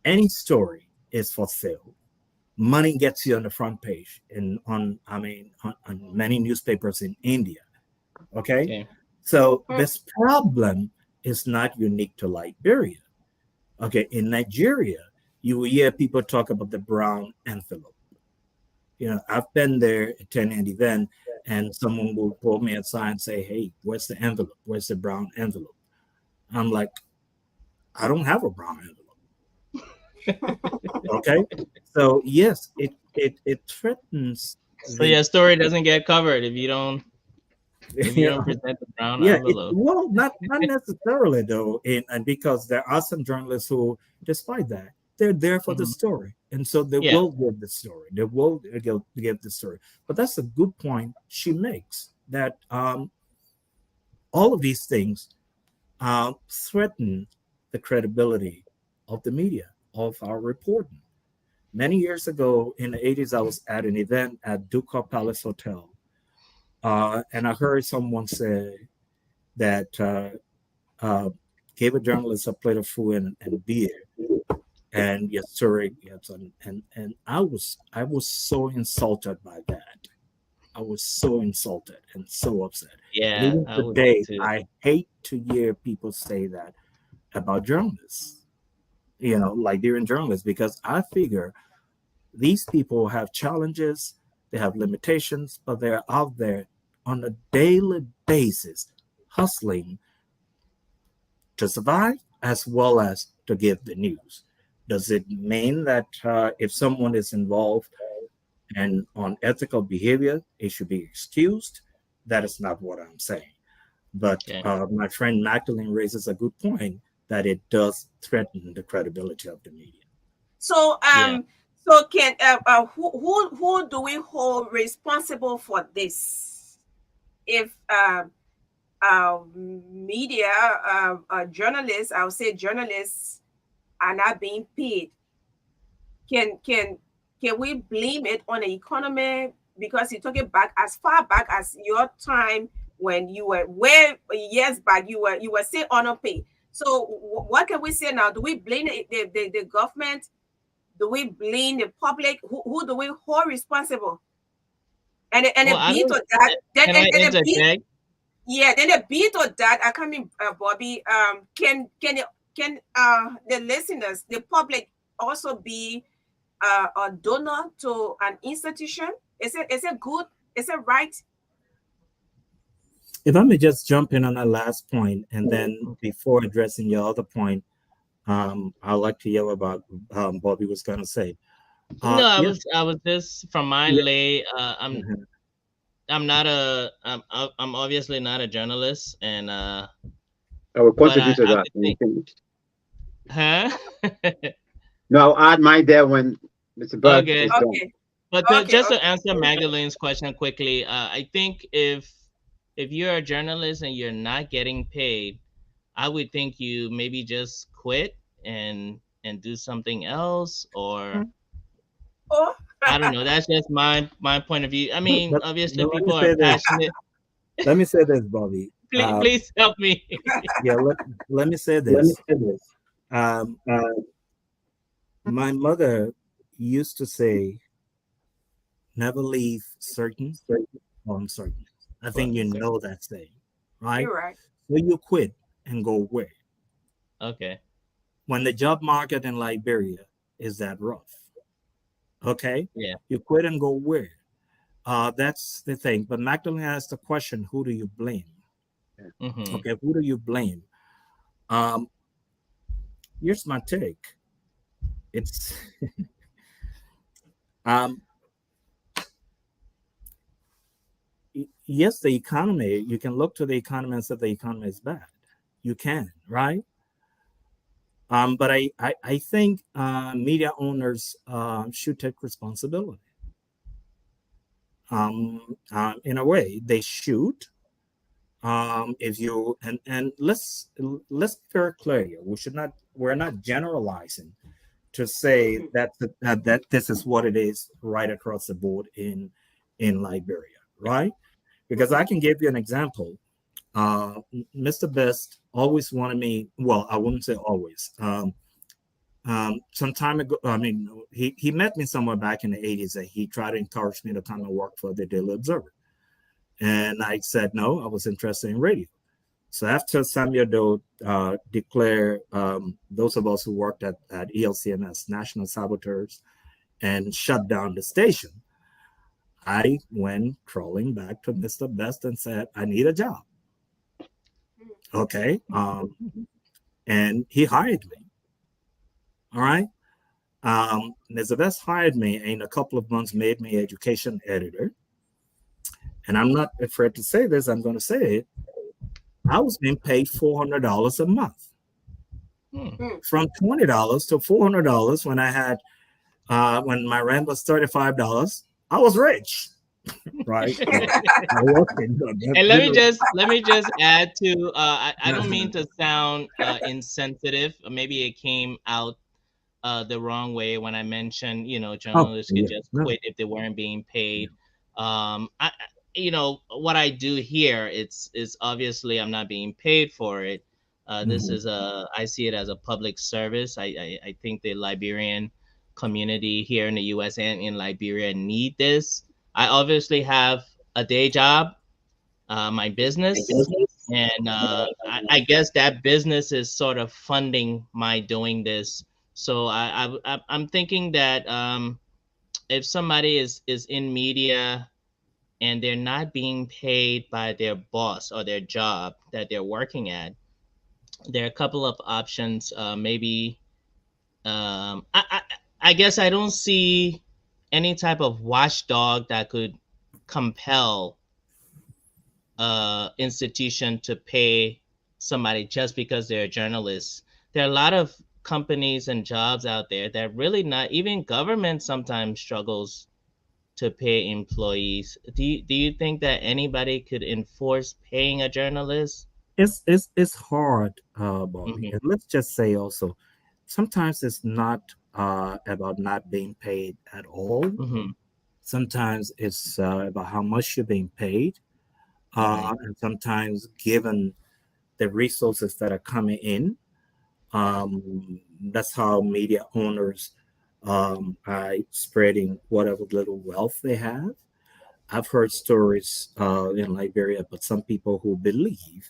any story is for sale. Money gets you on the front page on many newspapers in India. Okay? So this problem is not unique to Liberia. Okay, in Nigeria, you will hear people talk about the brown envelope. You know, I've been there attending an event, and someone will pull me aside and say, "Hey, where's the envelope? Where's the brown envelope?" I'm like, "I don't have a brown envelope." Okay, so yes, it threatens. So your story doesn't get covered if you don't present the brown envelope. Well, not necessarily though, and because there are some journalists who, despite that, they're there for the story, and so they will give the story. They will give the story. But that's a good point she makes, that all of these things threaten the credibility of the media, of our reporting. Many years ago, in the 80s, I was at an event at Ducal Palace Hotel, and I heard someone say that gave a journalist a plate of food and beer, and your story gets on. And I was so insulted by that. I was so insulted and so upset. Yeah, and even today, I hate to hear people say that about journalists. You know, Liberian journalists, because I figure these people have challenges, they have limitations, but they're out there on a daily basis hustling to survive as well as to give the news. Does it mean that if someone is involved and on ethical behavior, it should be excused? That is not what I'm saying. But my friend Magdalene raises a good point that it does threaten the credibility of the media. So, so can who do we hold responsible for this? If media journalists, I would say journalists are not being paid, can we blame it on the economy? Because you took it back as far back as your time when you were years back, you were still on pay. So what can we say now? Do we blame the government? Do we blame the public? Who do we hold responsible? And the beat of that, then the beat, then the beat of that, I come in, Bobby. Can the listeners, the public, also be a donor to an institution? Is it good? Is it right? If I may just jump in on that last point, and then before addressing your other point, I'd like to hear about Bobby was going to say. No, I was just from my lay. I'm not I'm obviously not a journalist, and I will contribute to that when you finish. Huh? No, I'll add mine there when Mr. Bird is done. But just to answer Magdalene's question quickly, I think if you're a journalist and you're not getting paid, I would think you maybe just quit and do something else, or I don't know. That's just my point of view. I mean, obviously people are passionate. Let me say this, Bobby. Please help me. Let me say this. My mother used to say, never leave certain or uncertain. I think you know that saying, right? You're right. So you quit and go where? Okay. When the job market in Liberia is that rough. Okay? Yeah. You quit and go where? That's the thing. But Magdalene asked the question, who do you blame? Mm-hmm. Okay, who do you blame? Here's my take. It's yes, the economy, you can look to the economy and say the economy is bad. You can, right? But I think media owners should take responsibility. In a way, they shoot. If you and let's be very clear here. We're not generalizing to say that this is what it is right across the board in Liberia, right? Because I can give you an example. Mr. Best always wanted me. Well, I wouldn't say always. Some time ago, I mean, he met me somewhere back in the 80s, and he tried to encourage me to come and work for the Daily Observer. And I said no, I was interested in radio. So after Samuel Doe declared those of us who worked at ELCMS, National Saboteurs, and shut down the station, I went crawling back to Mr. Best and said, I need a job. Okay. And he hired me. All right. Mr. Best hired me, and in a couple of months made me education editor. And I'm not afraid to say this, I'm going to say it. I was being paid $400 a month. From $20 to $400 when I had when my rent was $35. I was rich. Right. And let me just add to I don't mean to sound insensitive. Maybe it came out the wrong way when I mentioned, journalists could just quit if they weren't being paid. What I do here, it's obviously I'm not being paid for it. This is I see it as a public service. I think the Liberian community here in the U.S. and in Liberia need this. I obviously have a day job, my business, and I guess that business is sort of funding my doing this. So I'm thinking that if somebody is in media and they're not being paid by their boss or their job that they're working at, there are a couple of options. Maybe I guess I don't see any type of watchdog that could compel institution to pay somebody just because they're a journalist. There are a lot of companies and jobs out there that really not even government sometimes struggles to pay employees. Do you think that anybody could enforce paying a journalist? It's hard, Bobby. And let's just say also, sometimes it's not about not being paid at all. Sometimes it's about how much you're being paid. And sometimes, given the resources that are coming in, that's how media owners are spreading whatever little wealth they have. I've heard stories in Liberia, but some people who believe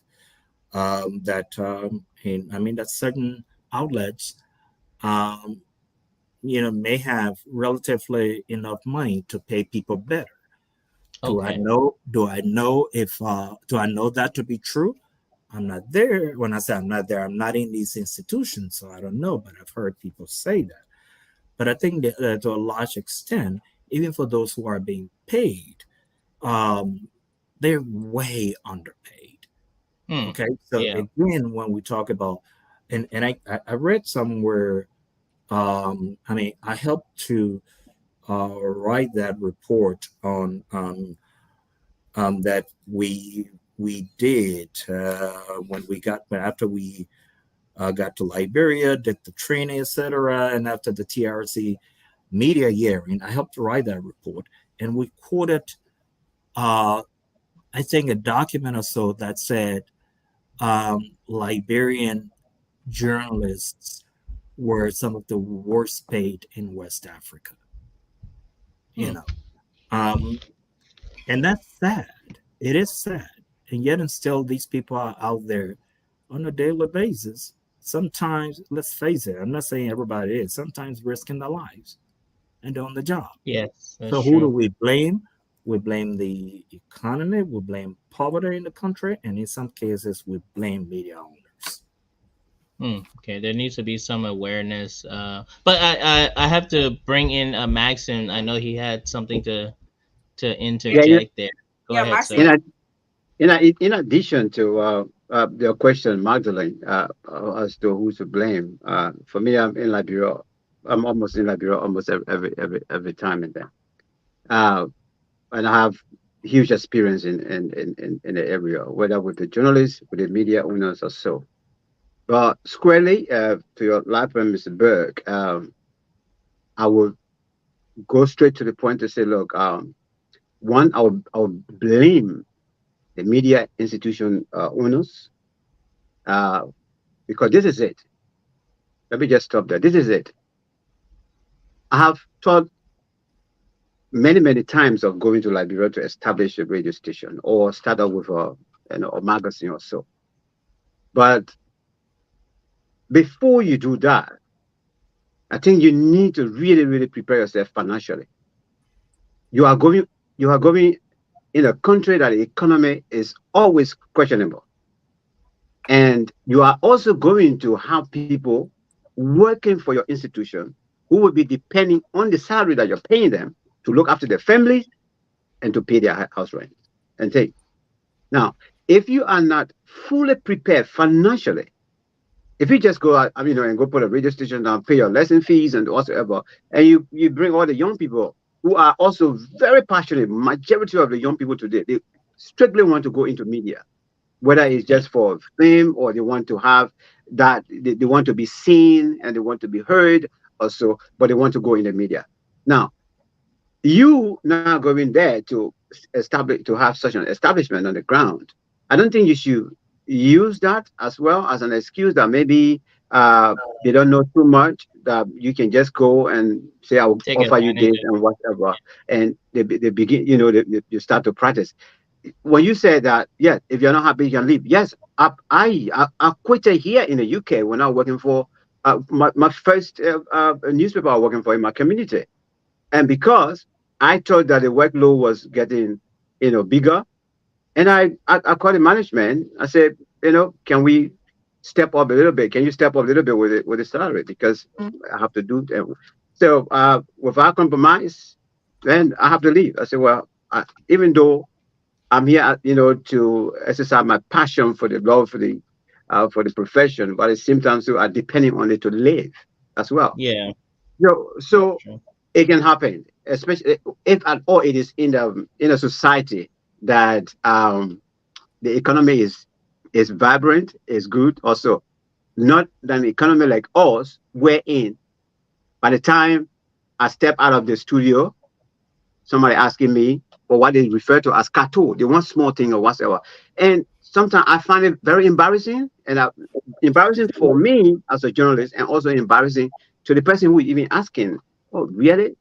that that certain outlets may have relatively enough money to pay people better. Do I know that to be true? I'm not there. When I say I'm not there, I'm not in these institutions, so I don't know, but I've heard people say that. But I think that to a large extent, even for those who are being paid, they're way underpaid. Okay, so again, when we talk about, and I read somewhere, I helped to write that report on that we did after we got to Liberia, did the training, etc., and after the TRC media hearing, I helped to write that report, and we quoted, I think, a document or so that said Liberian journalists were some of the worst paid in West Africa. And that's sad. It is sad. And yet and still these people are out there on a daily basis. Sometimes, let's face it, I'm not saying everybody is, sometimes risking their lives and doing the job. Yes. So who do we blame? We blame the economy, we blame poverty in the country, and in some cases we blame media owners. Okay, there needs to be some awareness. But I have to bring in Maxim. I know he had something to interject there. Go ahead, Maxim. sir. In addition to your question, Magdalene, as to who's to blame, for me, I'm in Liberia. I'm almost in Liberia almost every time in there. and I have huge experience in the area, whether with the journalists, with the media owners, or so. But squarely to your last point, Mr. Berg, I will go straight to the point to say, look, one, I will blame the media institution owners uh, because this is it. Let me just stop there. This is it. I have thought many times of going to Liberia to establish a radio station or start out with a magazine or so. But before you do that, I think you need to really prepare yourself financially. You are going you are going in a country that the economy is always questionable. And you are also going to have people working for your institution who will be depending on the salary that you're paying them to look after their families and to pay their house rent and things. Now, if you are not fully prepared financially, if you just go out, and go put a radio station down, pay your lesson fees and whatsoever, and you bring all the young people who are also very passionate, majority of the young people today, they strictly want to go into media, whether it's Yeah. just for fame or they want to have that, they want to be seen and they want to be heard also, but they want to go in the media. Now, you now going there to establish to have such an establishment on the ground, I don't think you should use that as well as an excuse that maybe they don't know too much, that you can just go and say I will Take offer you advantage this of. and whatever, and they begin, you start to practice. When you say that, yeah, if you're not happy you can leave. Yes, I quitted here in the UK when I was working for my first newspaper I was working for in my community, and because I thought that the workload was getting, bigger, and I called the management. I said, can we step up a little bit? Can you step up a little bit with the salary because I have to do that. So without compromise, then I have to leave. I said, well, even though I'm here, to exercise my passion for the love for the profession, but at the same time, so are depending on it to live as well. Yeah, that's So true. it can happen, especially if at all it is in a society that the economy is vibrant, is good. Also, not an economy like us, wherein by the time I step out of the studio, somebody asking me for what they refer to as kato, they want small thing or whatever, and sometimes I find it very embarrassing, and embarrassing for me as a journalist, and also embarrassing to the person who is even asking. Oh, really?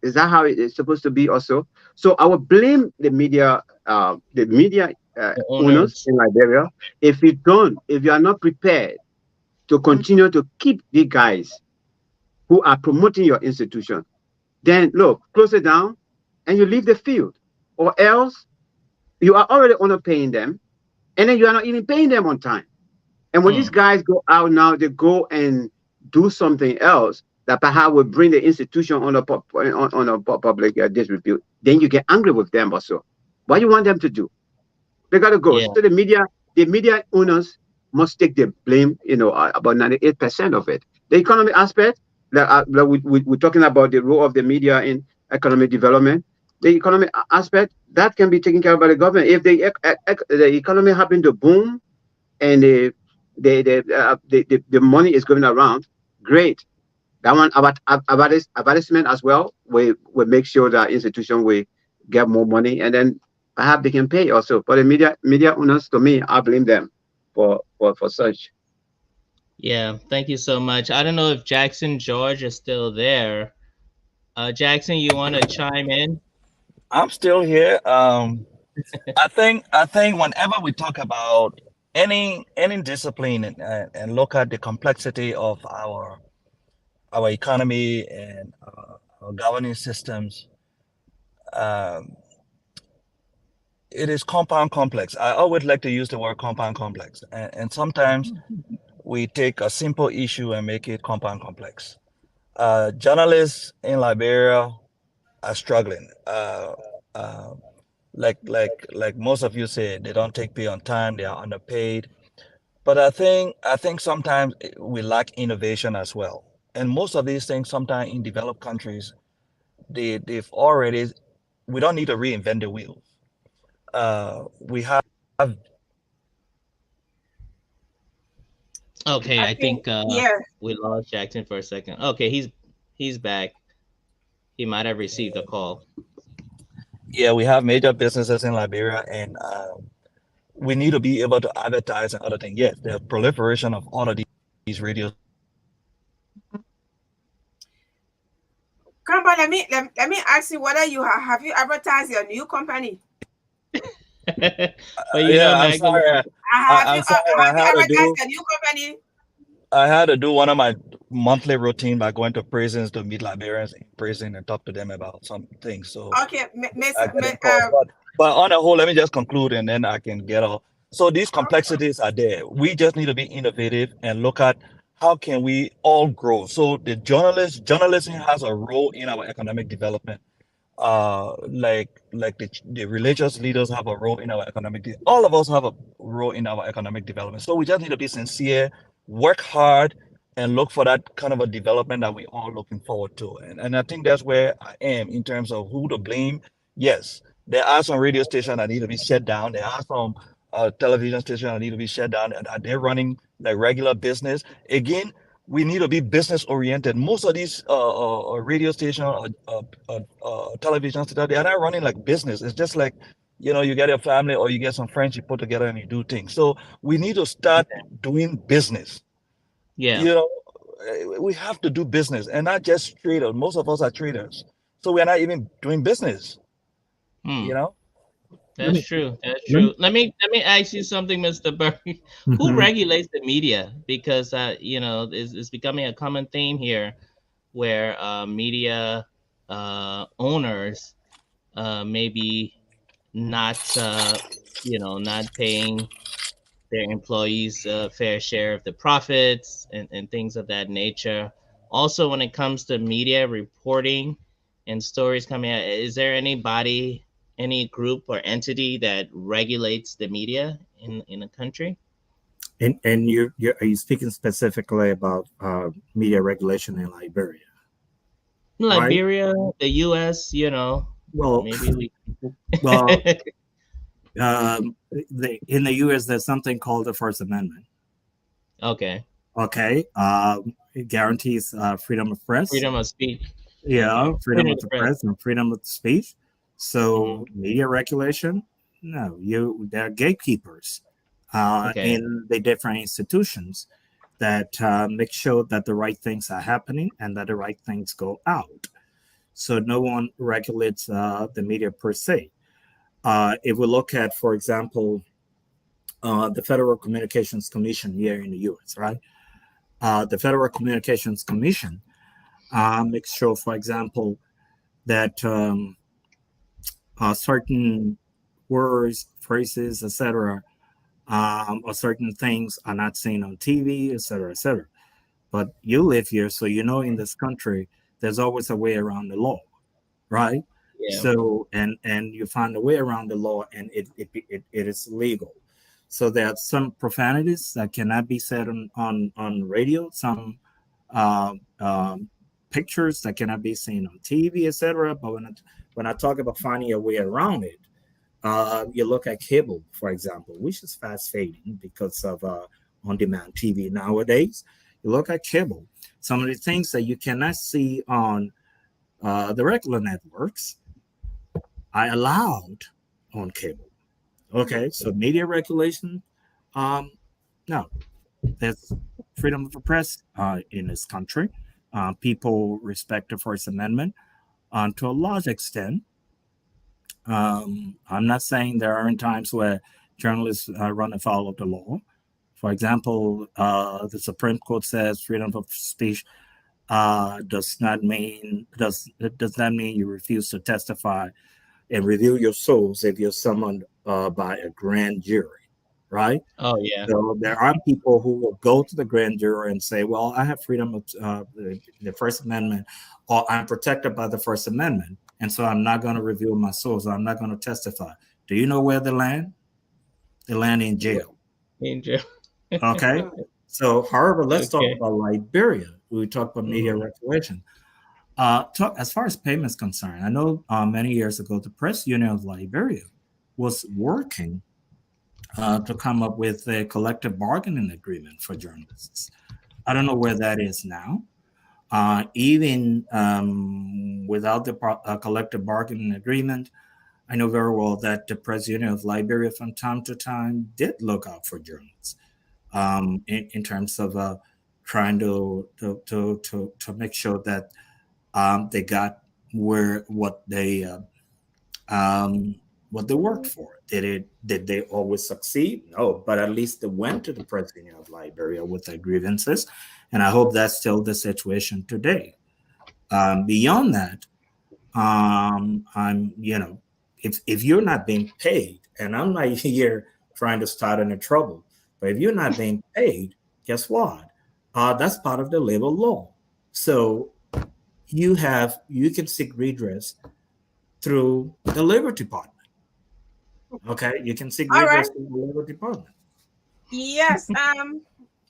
Is that how it is supposed to be also? So I would blame the media The owners owners. in Liberia if you are not prepared to continue to keep the guys who are promoting your institution, then look, close it down and you leave the field. Or else you are already underpaying them and then you are not even paying them on time. And when these Hmm. guys go out now, they go and do something else that perhaps will bring the institution on a public disrepute. Then you get angry with them also. What you want them to do? They gotta go. Yeah. So the media owners must take the blame. About 98% of it. The economic aspect, that we're talking about the role of the media in economic development. The economic aspect that can be taken care of by the government if the economy happen to boom and the money is going around. Great. That one about this advertisement as well. We make sure that institution will get more money, and then perhaps they can pay also. But the media owners, to me, I blame them for such. Yeah. Thank you so much. I don't know if Jackson George is still there. Jackson, you want to chime in? I'm still here. I think whenever we talk about any discipline and look at the complexity of our economy and our governing systems, um, it is compound complex. I always like to use the word compound complex, and sometimes we take a simple issue and make it compound complex. Journalists in Liberia are struggling. Uh, like most of you said, they don't take pay on time. They are underpaid. But I think sometimes we lack innovation as well. And most of these things, sometimes in developed countries, they've already we don't need to reinvent the wheel. We have Okay, I I think, think yeah. we lost Jackson for a second. Okay, he's back. He might have received a call. yeah, we have major businesses in Liberia, and we need to be able to advertise and other things. Yes, the proliferation of all of these radio. Come on, let me ask you whether have you advertised your new company? But you know, Yeah, I'm Magdalene. sorry. I'm sorry. Have you advertised your new company? I had to do one of my monthly routine by going to prisons to meet Liberians in prison and talk to them about some things. So Okay, Miss, I get in calls. But on the whole, let me just conclude and then I can get off. So these complexities are there. We just need to be innovative and look at how can we all grow. So the journalism has a role in our economic development. Like the religious leaders have a role in our all of us have a role in our economic development. So we just need to be sincere, work hard, and look for that kind of a development that we all looking forward to. And I think that's where I am in terms of who to blame. Yes, there are some radio stations that need to be shut down. There are some television stations that need to be shut down, and they're running like regular business. Again, we need to be business oriented. Most of these radio stations television stations, they are not running like business. It's just like, you get a family or you get some friends, you put together and you do things. So we need to start doing business. Yeah. We have to do business and not just traders. Most of us are traders. So we're not even doing business, you know? That's true. That's let me- true. Let me ask you something, Mr. Burry. Who Mhm. regulates the media? Because it's becoming a common theme here, where media owners maybe not not paying their employees a fair share of the profits and things of that nature. Also, when it comes to media reporting and stories coming out, is there anybody, any group or entity that regulates the media in a country? And are you speaking specifically about media regulation in Liberia, right? Liberia, the U.S., Well, maybe we. well, in the U.S. there's something called the First Amendment. Okay. Okay, it guarantees freedom of press. Freedom of speech. Yeah, Okay. freedom of the press and freedom of speech. So Mhm. media regulation, no, they're gatekeepers Okay. in the different institutions that make sure that the right things are happening and that the right things go out. So no one regulates the media per se. If we look at, for example, the Federal Communications Commission here in the U.S., right? The Federal Communications Commission makes sure, for example, that certain words, phrases, etc., or certain things are not seen on TV, etc., etc. But you live here, so you know in this country, there's always a way around the law, right? Yeah. So and you find a way around the law, and it is legal. So there are some profanities that cannot be said on radio, some uh, um, pictures that cannot be seen on TV, etc. But when I talk about finding a way around it, you look at cable, for example, which is fast fading because of on-demand TV nowadays. You look at cable, some of the things that you cannot see on the regular networks are allowed on cable. Okay, so media regulation, no, there's freedom of the press in this country. People respect the First Amendment to a large extent. I'm not saying there aren't times where journalists run afoul of the law. For example, the Supreme Court says freedom of speech does not mean you refuse to testify and reveal your source if you're summoned by a grand jury, right? Oh yeah. So there are people who will go to the grand jury and say, "Well, I have freedom of the First Amendment, or I'm protected by the First Amendment, and so I'm not going to reveal my source. I'm not going to testify." Do you know where they land? They land in jail. Angel. Okay. So, however, let's talk Okay. about Liberia. We talk about media regulation. As far as payments concerned, I know many years ago the Press Union of Liberia was working to come up with a collective bargaining agreement for journalists. I don't know where that is now. Even without the collective bargaining agreement, I know very well that the Press Union of Liberia from time to time did look out for journalists in terms of trying to make sure that they got what they worked for. Did they always succeed? No, but at least they went to the Press Union of Liberia with their grievances, and I hope that's still the situation today. Beyond that, I'm if you're not being paid, and I'm not here trying to start any trouble, but if you're not being paid, guess what? That's part of the labor law. So you can seek redress through the labor department. Okay, you can seek redress through the labor department. Yes.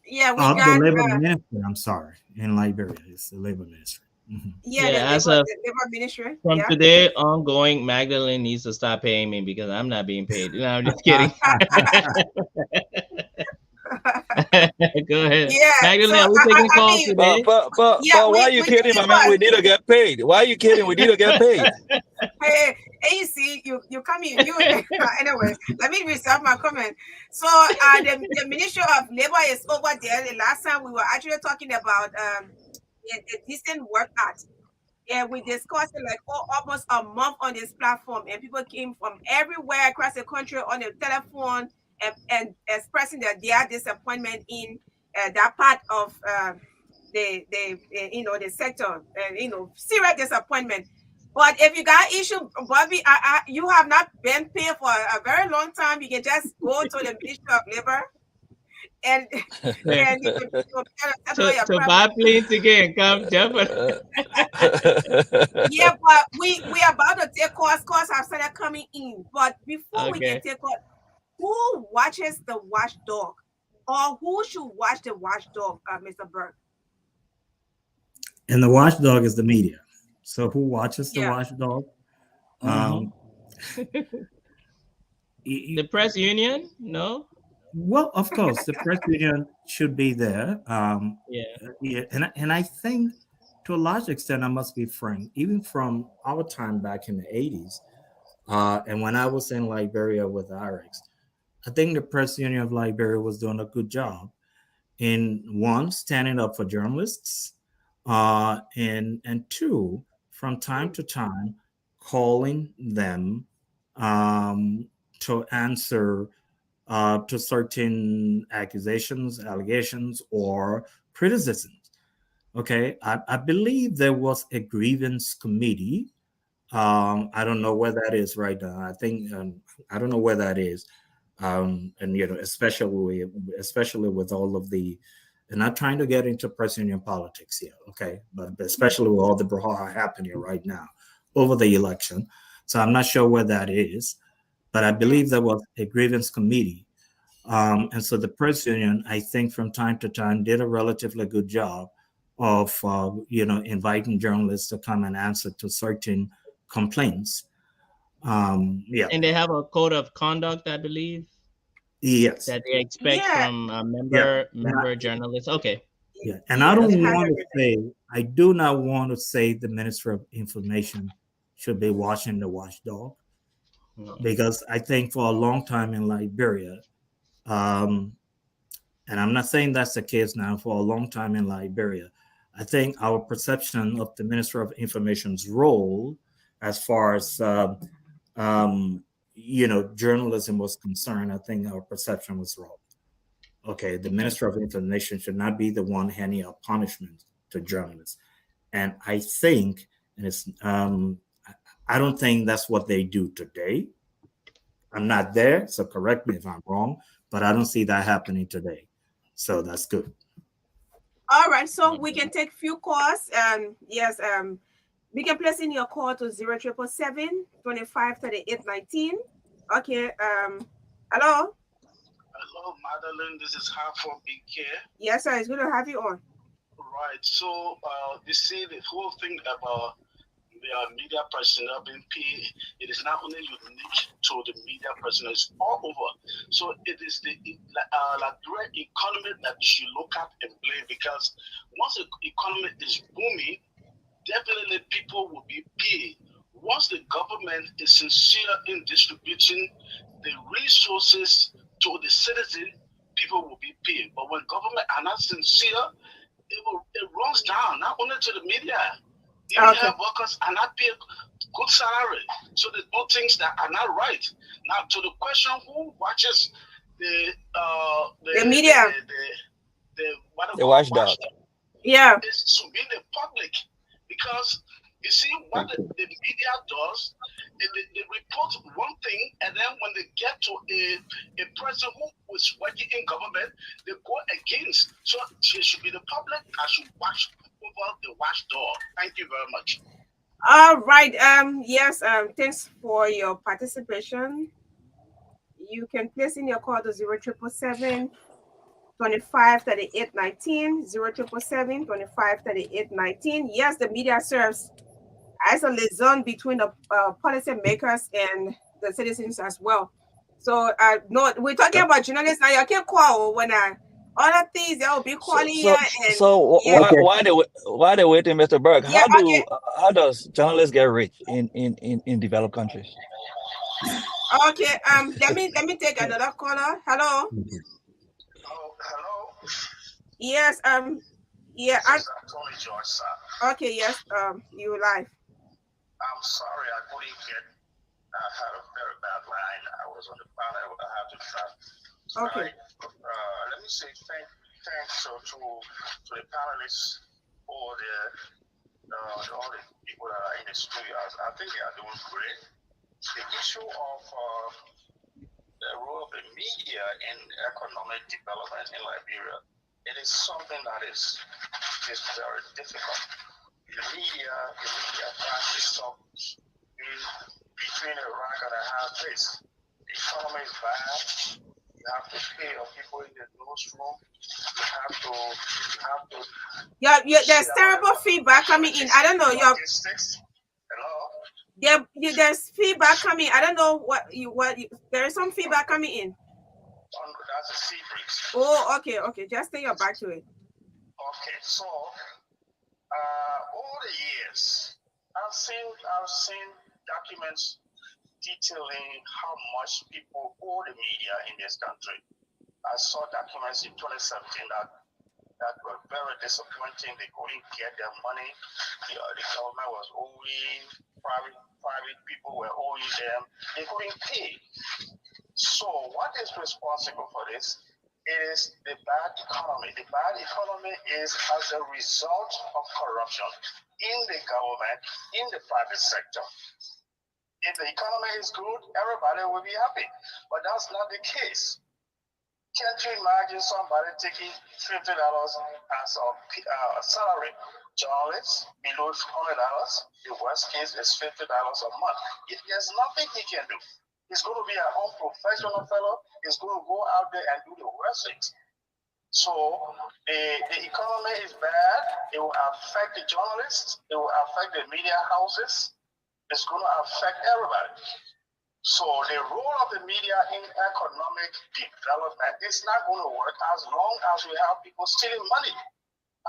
Yeah, we The got. labor ministry. I'm sorry, in Liberia, it's the labor ministry. Mm-hmm. Yeah, Yeah, the labor ministry. from Yeah. today ongoing, Magdalene needs to stop paying me because I'm not being paid. No, I'm just kidding. Go ahead. Yeah. Magdalene, So are we taking calls mean, today? But yeah, why are you we kidding, my man? We need to get paid. Why are you kidding? We need to get paid. Hey, you see, you come in. You anyway. Let me reserve my comment. So, the Ministry of Labor is over there. The last time we were actually talking about a decent work act. Yeah, we discussed it like almost a month on this platform, and people came from everywhere across the country on the telephone and expressing their disappointment in that part of the sector, serious disappointment. But if you got issue, Bobby, you have not been paid for a very long time. You can just go to the Ministry of Labor and you can settle your to problem. buy planes again, come jump. Yeah, but we are about to take calls. Calls have started coming in. But before we can Okay. take calls, who watches the watchdog, or who should watch the watchdog, Mr. Burke? And the watchdog is the media. So who watches the Yeah. watchdog? The press union? No. Well, of course, the press union should be there. Yeah. And I think to a large extent, I must be frank, even from our time back in the 80s, and when I was in Liberia with IREX, I think the press union of Liberia was doing a good job in one, standing up for journalists, and two, from time to time, calling them to answer to certain accusations, allegations, or criticisms. Okay, I believe there was a grievance committee. I don't know where that is right now. I think I don't know where that is, and especially with all of the, and not trying to get into press union politics here. Okay, but especially with all the brouhaha happening right now over the election, so I'm not sure where that is, but I believe there was a grievance committee. And so the press union, I think, from time to time, did a relatively good job of, inviting journalists to come and answer to certain complaints. Yeah. And they have a code of conduct, I believe. Yes. That they expect from member journalists. Okay. Yeah. And I don't want to say, I do not want to say the Minister of Information should be watching the watchdog, because I think for a long time in Liberia, and I'm not saying that's the case now, for a long time in Liberia, I think our perception of the Minister of Information's role as far as journalism was concerned, I think our perception was wrong. Okay, the Minister of Information should not be the one handing out punishment to journalists. And I think, and it's I don't think that's what they do today. I'm not there, so correct me if I'm wrong, but I don't see that happening today. So that's good. All right, so we can take few calls. Yes, we can place in your call to 0777 25 38 19. Okay, hello. Hello, Madeline. This is Half for Big Care. Yes, sir. It's good to have you on. Right. So you see the whole thing about the media personnel being paid, it is not only unique to the media personnel, it's all over. So it is the direct economy that you should look at and blame, because once the economy is booming, definitely people will be paid. Once the government is sincere in distributing the resources to the citizen, people will be paid. But when government are not sincere, it runs down not only to the media. Even Okay. health workers are not paid good salary. So they do things that are not right. Now to the question, who watches the media? what they The call watchdog. Yeah. is to be the public, because you see what the media does, they report one thing, and then when they get to a person who is working in government, they go against. So it should be the public that should watch over the watchdog. Thank you very much. All right. Yes. Thanks for your participation. You can place in your call to 0777 25 38 19, 0777 25 38 19. Yes, the media serves as a liaison between the policy makers and the citizens as well. So, no, we're talking about journalists now. You can't call when other things they will be calling you and yeah, Okay. Why they waiting, Mr. Berg? yeah, okay, How does journalists get rich in developed countries? okay. Let me take another caller. Hello. Oh, hello. Yes. Yeah. This is Tony George, sir. Okay. Yes. You live. I'm sorry I couldn't get. I had a very bad line. I was on the panel. I had to try. Okay. Let me say thanks to the panelists or all the people that are in the studio. I think they are doing great. The issue of the role of the media in economic development in Liberia, it is something that is very difficult. The media finds itself between a rock and a hard place. The economy is bad. You have to pay your people in the newsroom. You have to. Yeah. There's terrible feedback coming in. I don't know. Hello. There's feedback coming. I don't know there's some feedback coming in. That's a sea breeze. Oh, okay. Just take your back to it. Okay, so over the years, I've seen documents detailing how much people owe the media in this country. I saw documents in 2017 that were very disappointing. They couldn't get their money. The government was owing, private people were owing them. They couldn't pay. So what is responsible for this? It is the bad economy. The bad economy is as a result of corruption in the government, in the private sector. If the economy is good, everybody will be happy. But that's not the case. Can't you imagine somebody taking $50 as a salary? Journalists below $100. The worst case is $50 a month. If there's nothing he can do, he's going to be an unprofessional fellow. He's going to go out there and do the worst things. So the economy is bad. It will affect the journalists. It will affect the media houses. It's going to affect everybody. So the role of the media in economic development is not going to work as long as we have people stealing money.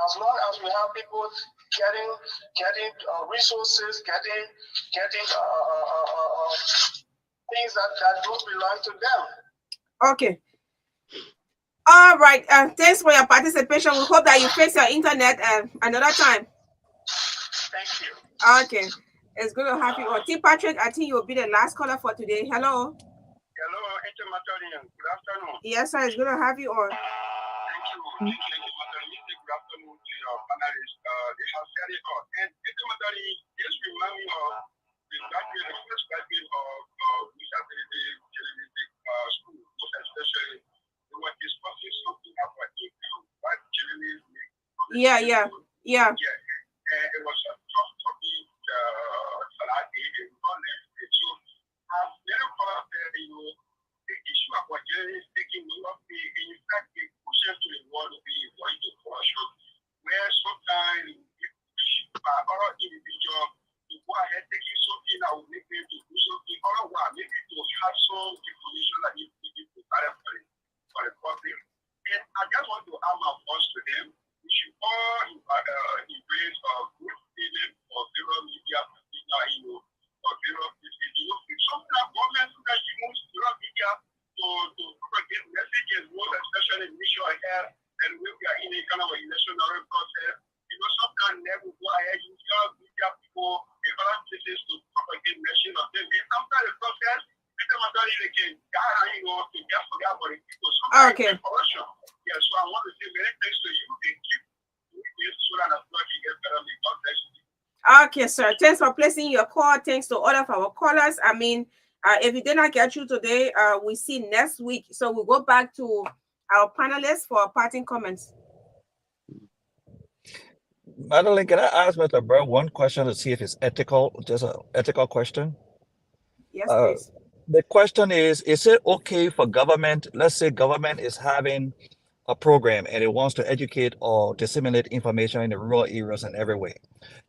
As long as we have people getting resources, getting things that don't belong to them. Okay. All right. Thanks for your participation. We hope that you fix your internet another time. Thank you. Okay. It's good to have you on. T. Patrick, I think you will be the last caller for today. Hello. Hello, Good afternoon. Yes, sir. It's good to have you on. Thank you. Good afternoon to your panelists. They have said it all. And just remind me of the first graduate of disability school, most especially they were discussing something about income, what journalists make. Yeah. And it was a tough topic that I did and so I've never thought that the issue about journalists taking longer pay, in fact, they push them to the wall to be avoiding corruption, where some kind of electionary process. Sometimes never go ahead, you media people in other places to propagate message of them. After the process, people are telling you again, to get forget about it. Sometimes Okay. corruption. Yeah, so I want to say many thanks to you. They keep doing this so that as much you get better. God bless you. Okay, sir. Thanks for placing your call. Thanks to all of our callers. I mean, if we did not get you today, we see next week. So we'll go back to our panelists for parting comments. Madeline, can I ask Mr. Burr one question to see if it's ethical, just an ethical question? Yes, Uh, please. the question is it okay for government, let's say government is having a program and it wants to educate or disseminate information in the rural areas in every way.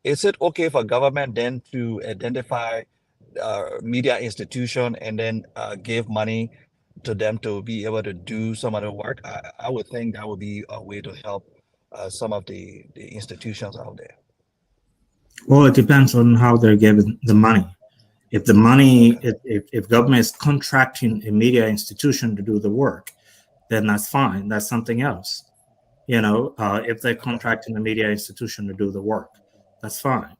Is it okay for government then to identify media institution and then give money to them to be able to do some of the work? I would think that would be a way to help some of the institutions out there. Well, it depends on how they're given the money. If the money, Okay. if government is contracting a media institution to do the work, then that's fine. That's something else. If they're Okay. contracting a media institution to do the work, that's fine.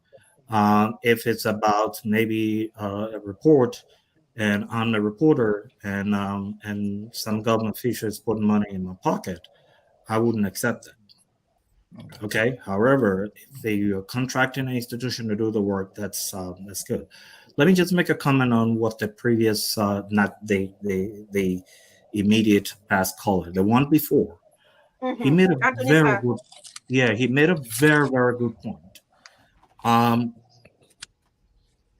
If it's about maybe a report, and I'm the reporter, and some government official is putting money in my pocket, I wouldn't accept it. Okay. Okay. However, if they are contracting an institution to do the work, that's good. Let me just make a comment on what the previous, not the immediate past caller, the one before. He made a Anthony, very sir. good, yeah, he made a very, very good point. Um,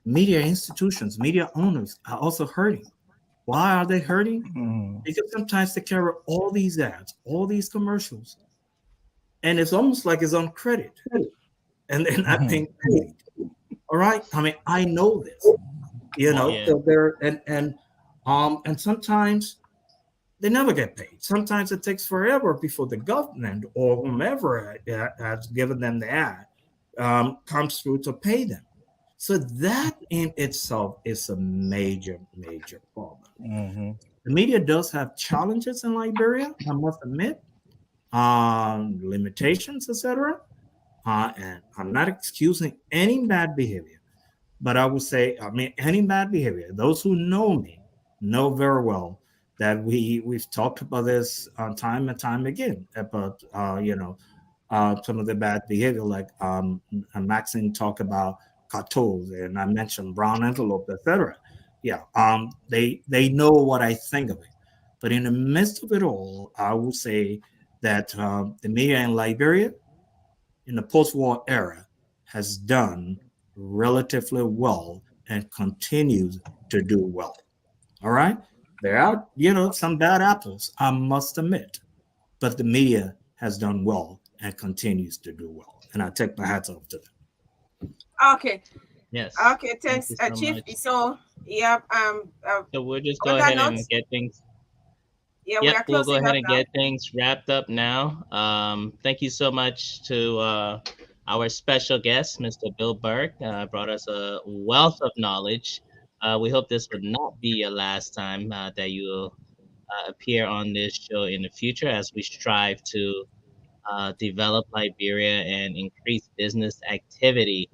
Media institutions, media owners are also hurting. Why are they hurting? Mm. Because sometimes they carry all these ads, all these commercials, and it's almost like it's on credit, and they're not Mhm. being paid. All right. I mean, I know this, Yeah. so they're and sometimes they never get paid. Sometimes it takes forever before the government or whomever has given them the ad comes through to pay them. So that in itself is a major, major problem. Mhm. The media does have challenges in Liberia, I must admit, limitations, etc. And I'm not excusing any bad behavior, but I would say, I mean, any bad behavior. Those who know me know very well that we've talked about this time and time again about some of the bad behavior, like Maxine talked about cartels, and I mentioned brown envelope, etc. Yeah, they know what I think of it, but in the midst of it all, I would say that the media in Liberia in the post-war era has done relatively well and continues to do well. All right. There are, some bad apples, I must admit, but the media has done well and continues to do well. And I take my hats off to them. Okay. Yes. Okay. Thank Thanks, you so Chief. much. So, yeah. So we'll just On go that ahead note, and get things. yeah, we Yep, are we'll go closing ahead up and now. get things wrapped up now. Thank you so much to our special guest, Mr. Bill Burke. Brought us a wealth of knowledge. We hope this would not be your last time that you will appear on this show in the future as we strive to develop Liberia and increase business activity.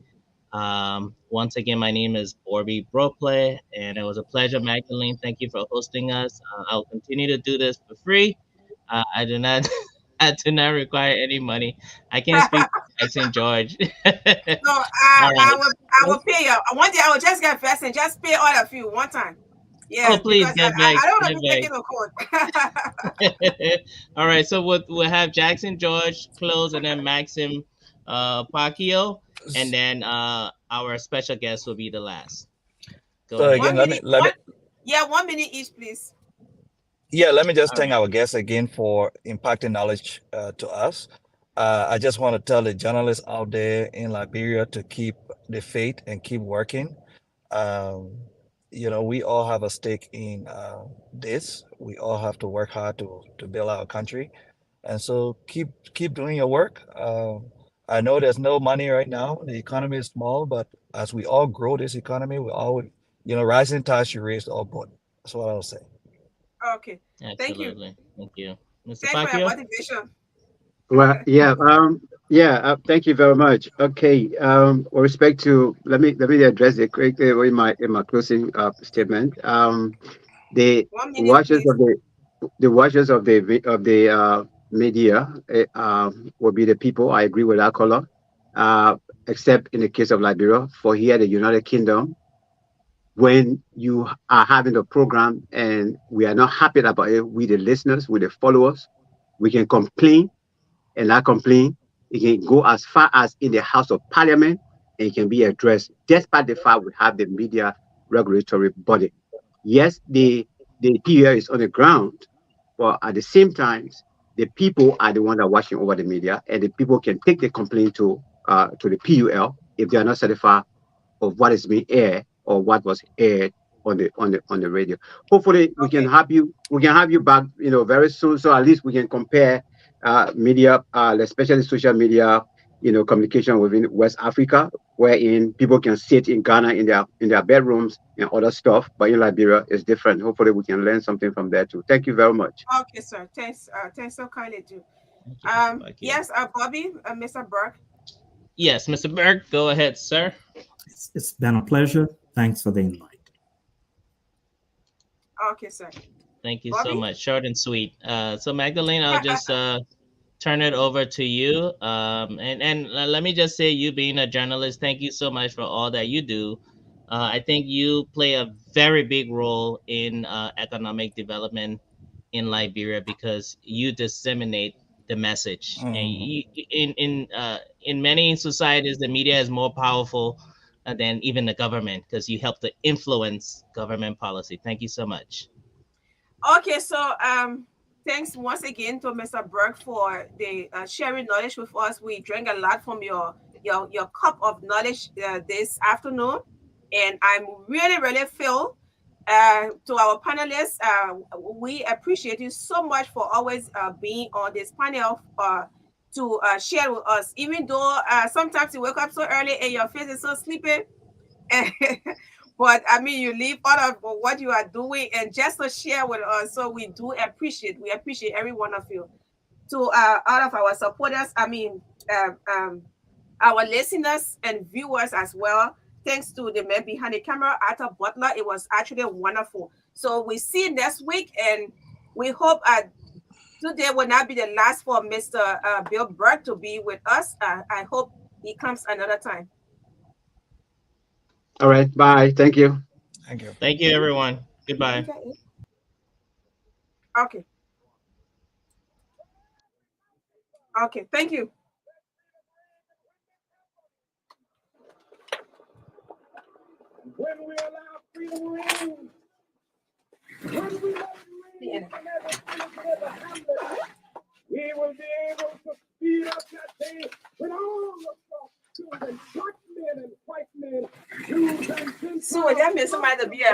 Once again, my name is Borby Bropley, and it was a pleasure, Magdalene. Thank you for hosting us. I'll continue to do this for free. I do not, I do not require any money. I can't speak for Jackson George. All No, right. I will pay you. One day I will just get first and just pay all of you one time. Oh, Yeah, please because get back, I don't want get to be taking back. a code. All right, so we'll have Jackson George close, and then Maxim Pacquiao, and then our special guest will be the last. Go So ahead. again, One minute. Yeah, 1 minute each, please. let me just All thank right. our guests again for imparting knowledge to us. I just want to tell the journalists out there in Liberia to keep the faith and keep working. Um, we all have a stake in this. We all have to work hard to build our country, and so keep doing your work. I know there's no money right now. The economy is small, but as we all grow this economy, we all, rising tide should raise all boat. That's what I'll say. Okay. Thank you. Absolutely. Thank you, Mr. Thanks for your Pacquiao. motivation. Well, thank you very much. Okay, with respect to, let me address it quickly in my closing statement. The 1 minute, watchers please. of the watchers of the media will be the people. I agree with that color, uh, except in the case of Liberia. For here, the United Kingdom, when you are having a program and we are not happy about it, we the listeners, with the followers, we can complain, and that complaint, it can go as far as in the House of Parliament, and it can be addressed, despite the fact we have the media regulatory body. Yes, the PUL is on the ground, but at the same time, the people are the one that are watching over the media, and the people can take the complaint to the PUL if they are not satisfied of what is being aired or what was aired on the radio. Hopefully, Okay. we can have you back, very soon, so at least we can compare media, especially social media, communication within West Africa, wherein people can sit in Ghana in their bedrooms and other stuff, but in Liberia it's different. Hopefully, we can learn something from there too. Thank you very much. Okay, sir. Thanks. Thanks so kindly, too. Thank you, Mr. Bakio. Yes, Bobby, Mr. Burke. Yes, Mr. Berg, go ahead, sir. It's been a pleasure. Thanks for the invite. Okay, sir. Thank you so Bobby. much. Short and sweet. So Magdalene, I'll just turn it over to you. And let me just say, you being a journalist, thank you so much for all that you do. I think you play a very big role in economic development in Liberia because you disseminate the message. And in many societies, the media is more powerful than even the government because you help to influence government policy. Thank you so much. Okay, so thanks once again to Mr. Burke for the sharing knowledge with us. We drank a lot from your cup of knowledge this afternoon, and I'm really really filled. To our panelists, we appreciate you so much for always being on this panel to share with us. Even though sometimes you wake up so early and your face is so sleepy, but I mean, you leave out of what you are doing and just to share with us. So we appreciate every one of you. To all of our supporters, I mean, our listeners and viewers as well. Thanks to the man behind the camera, Arthur Butler. It was actually wonderful. So we see you next week, and we hope today will not be the last for Mr. Bill Burke to be with us. I hope he comes another time. All right, bye. Thank you. Thank you. Thank you, everyone. Goodbye. Okay. Okay. Thank you. When we allow freedom reign, when we let it rain from every hamlet, we will be able to speed up that day when all of us children, black men and white men, Jews and Gentiles, So that means somebody to be a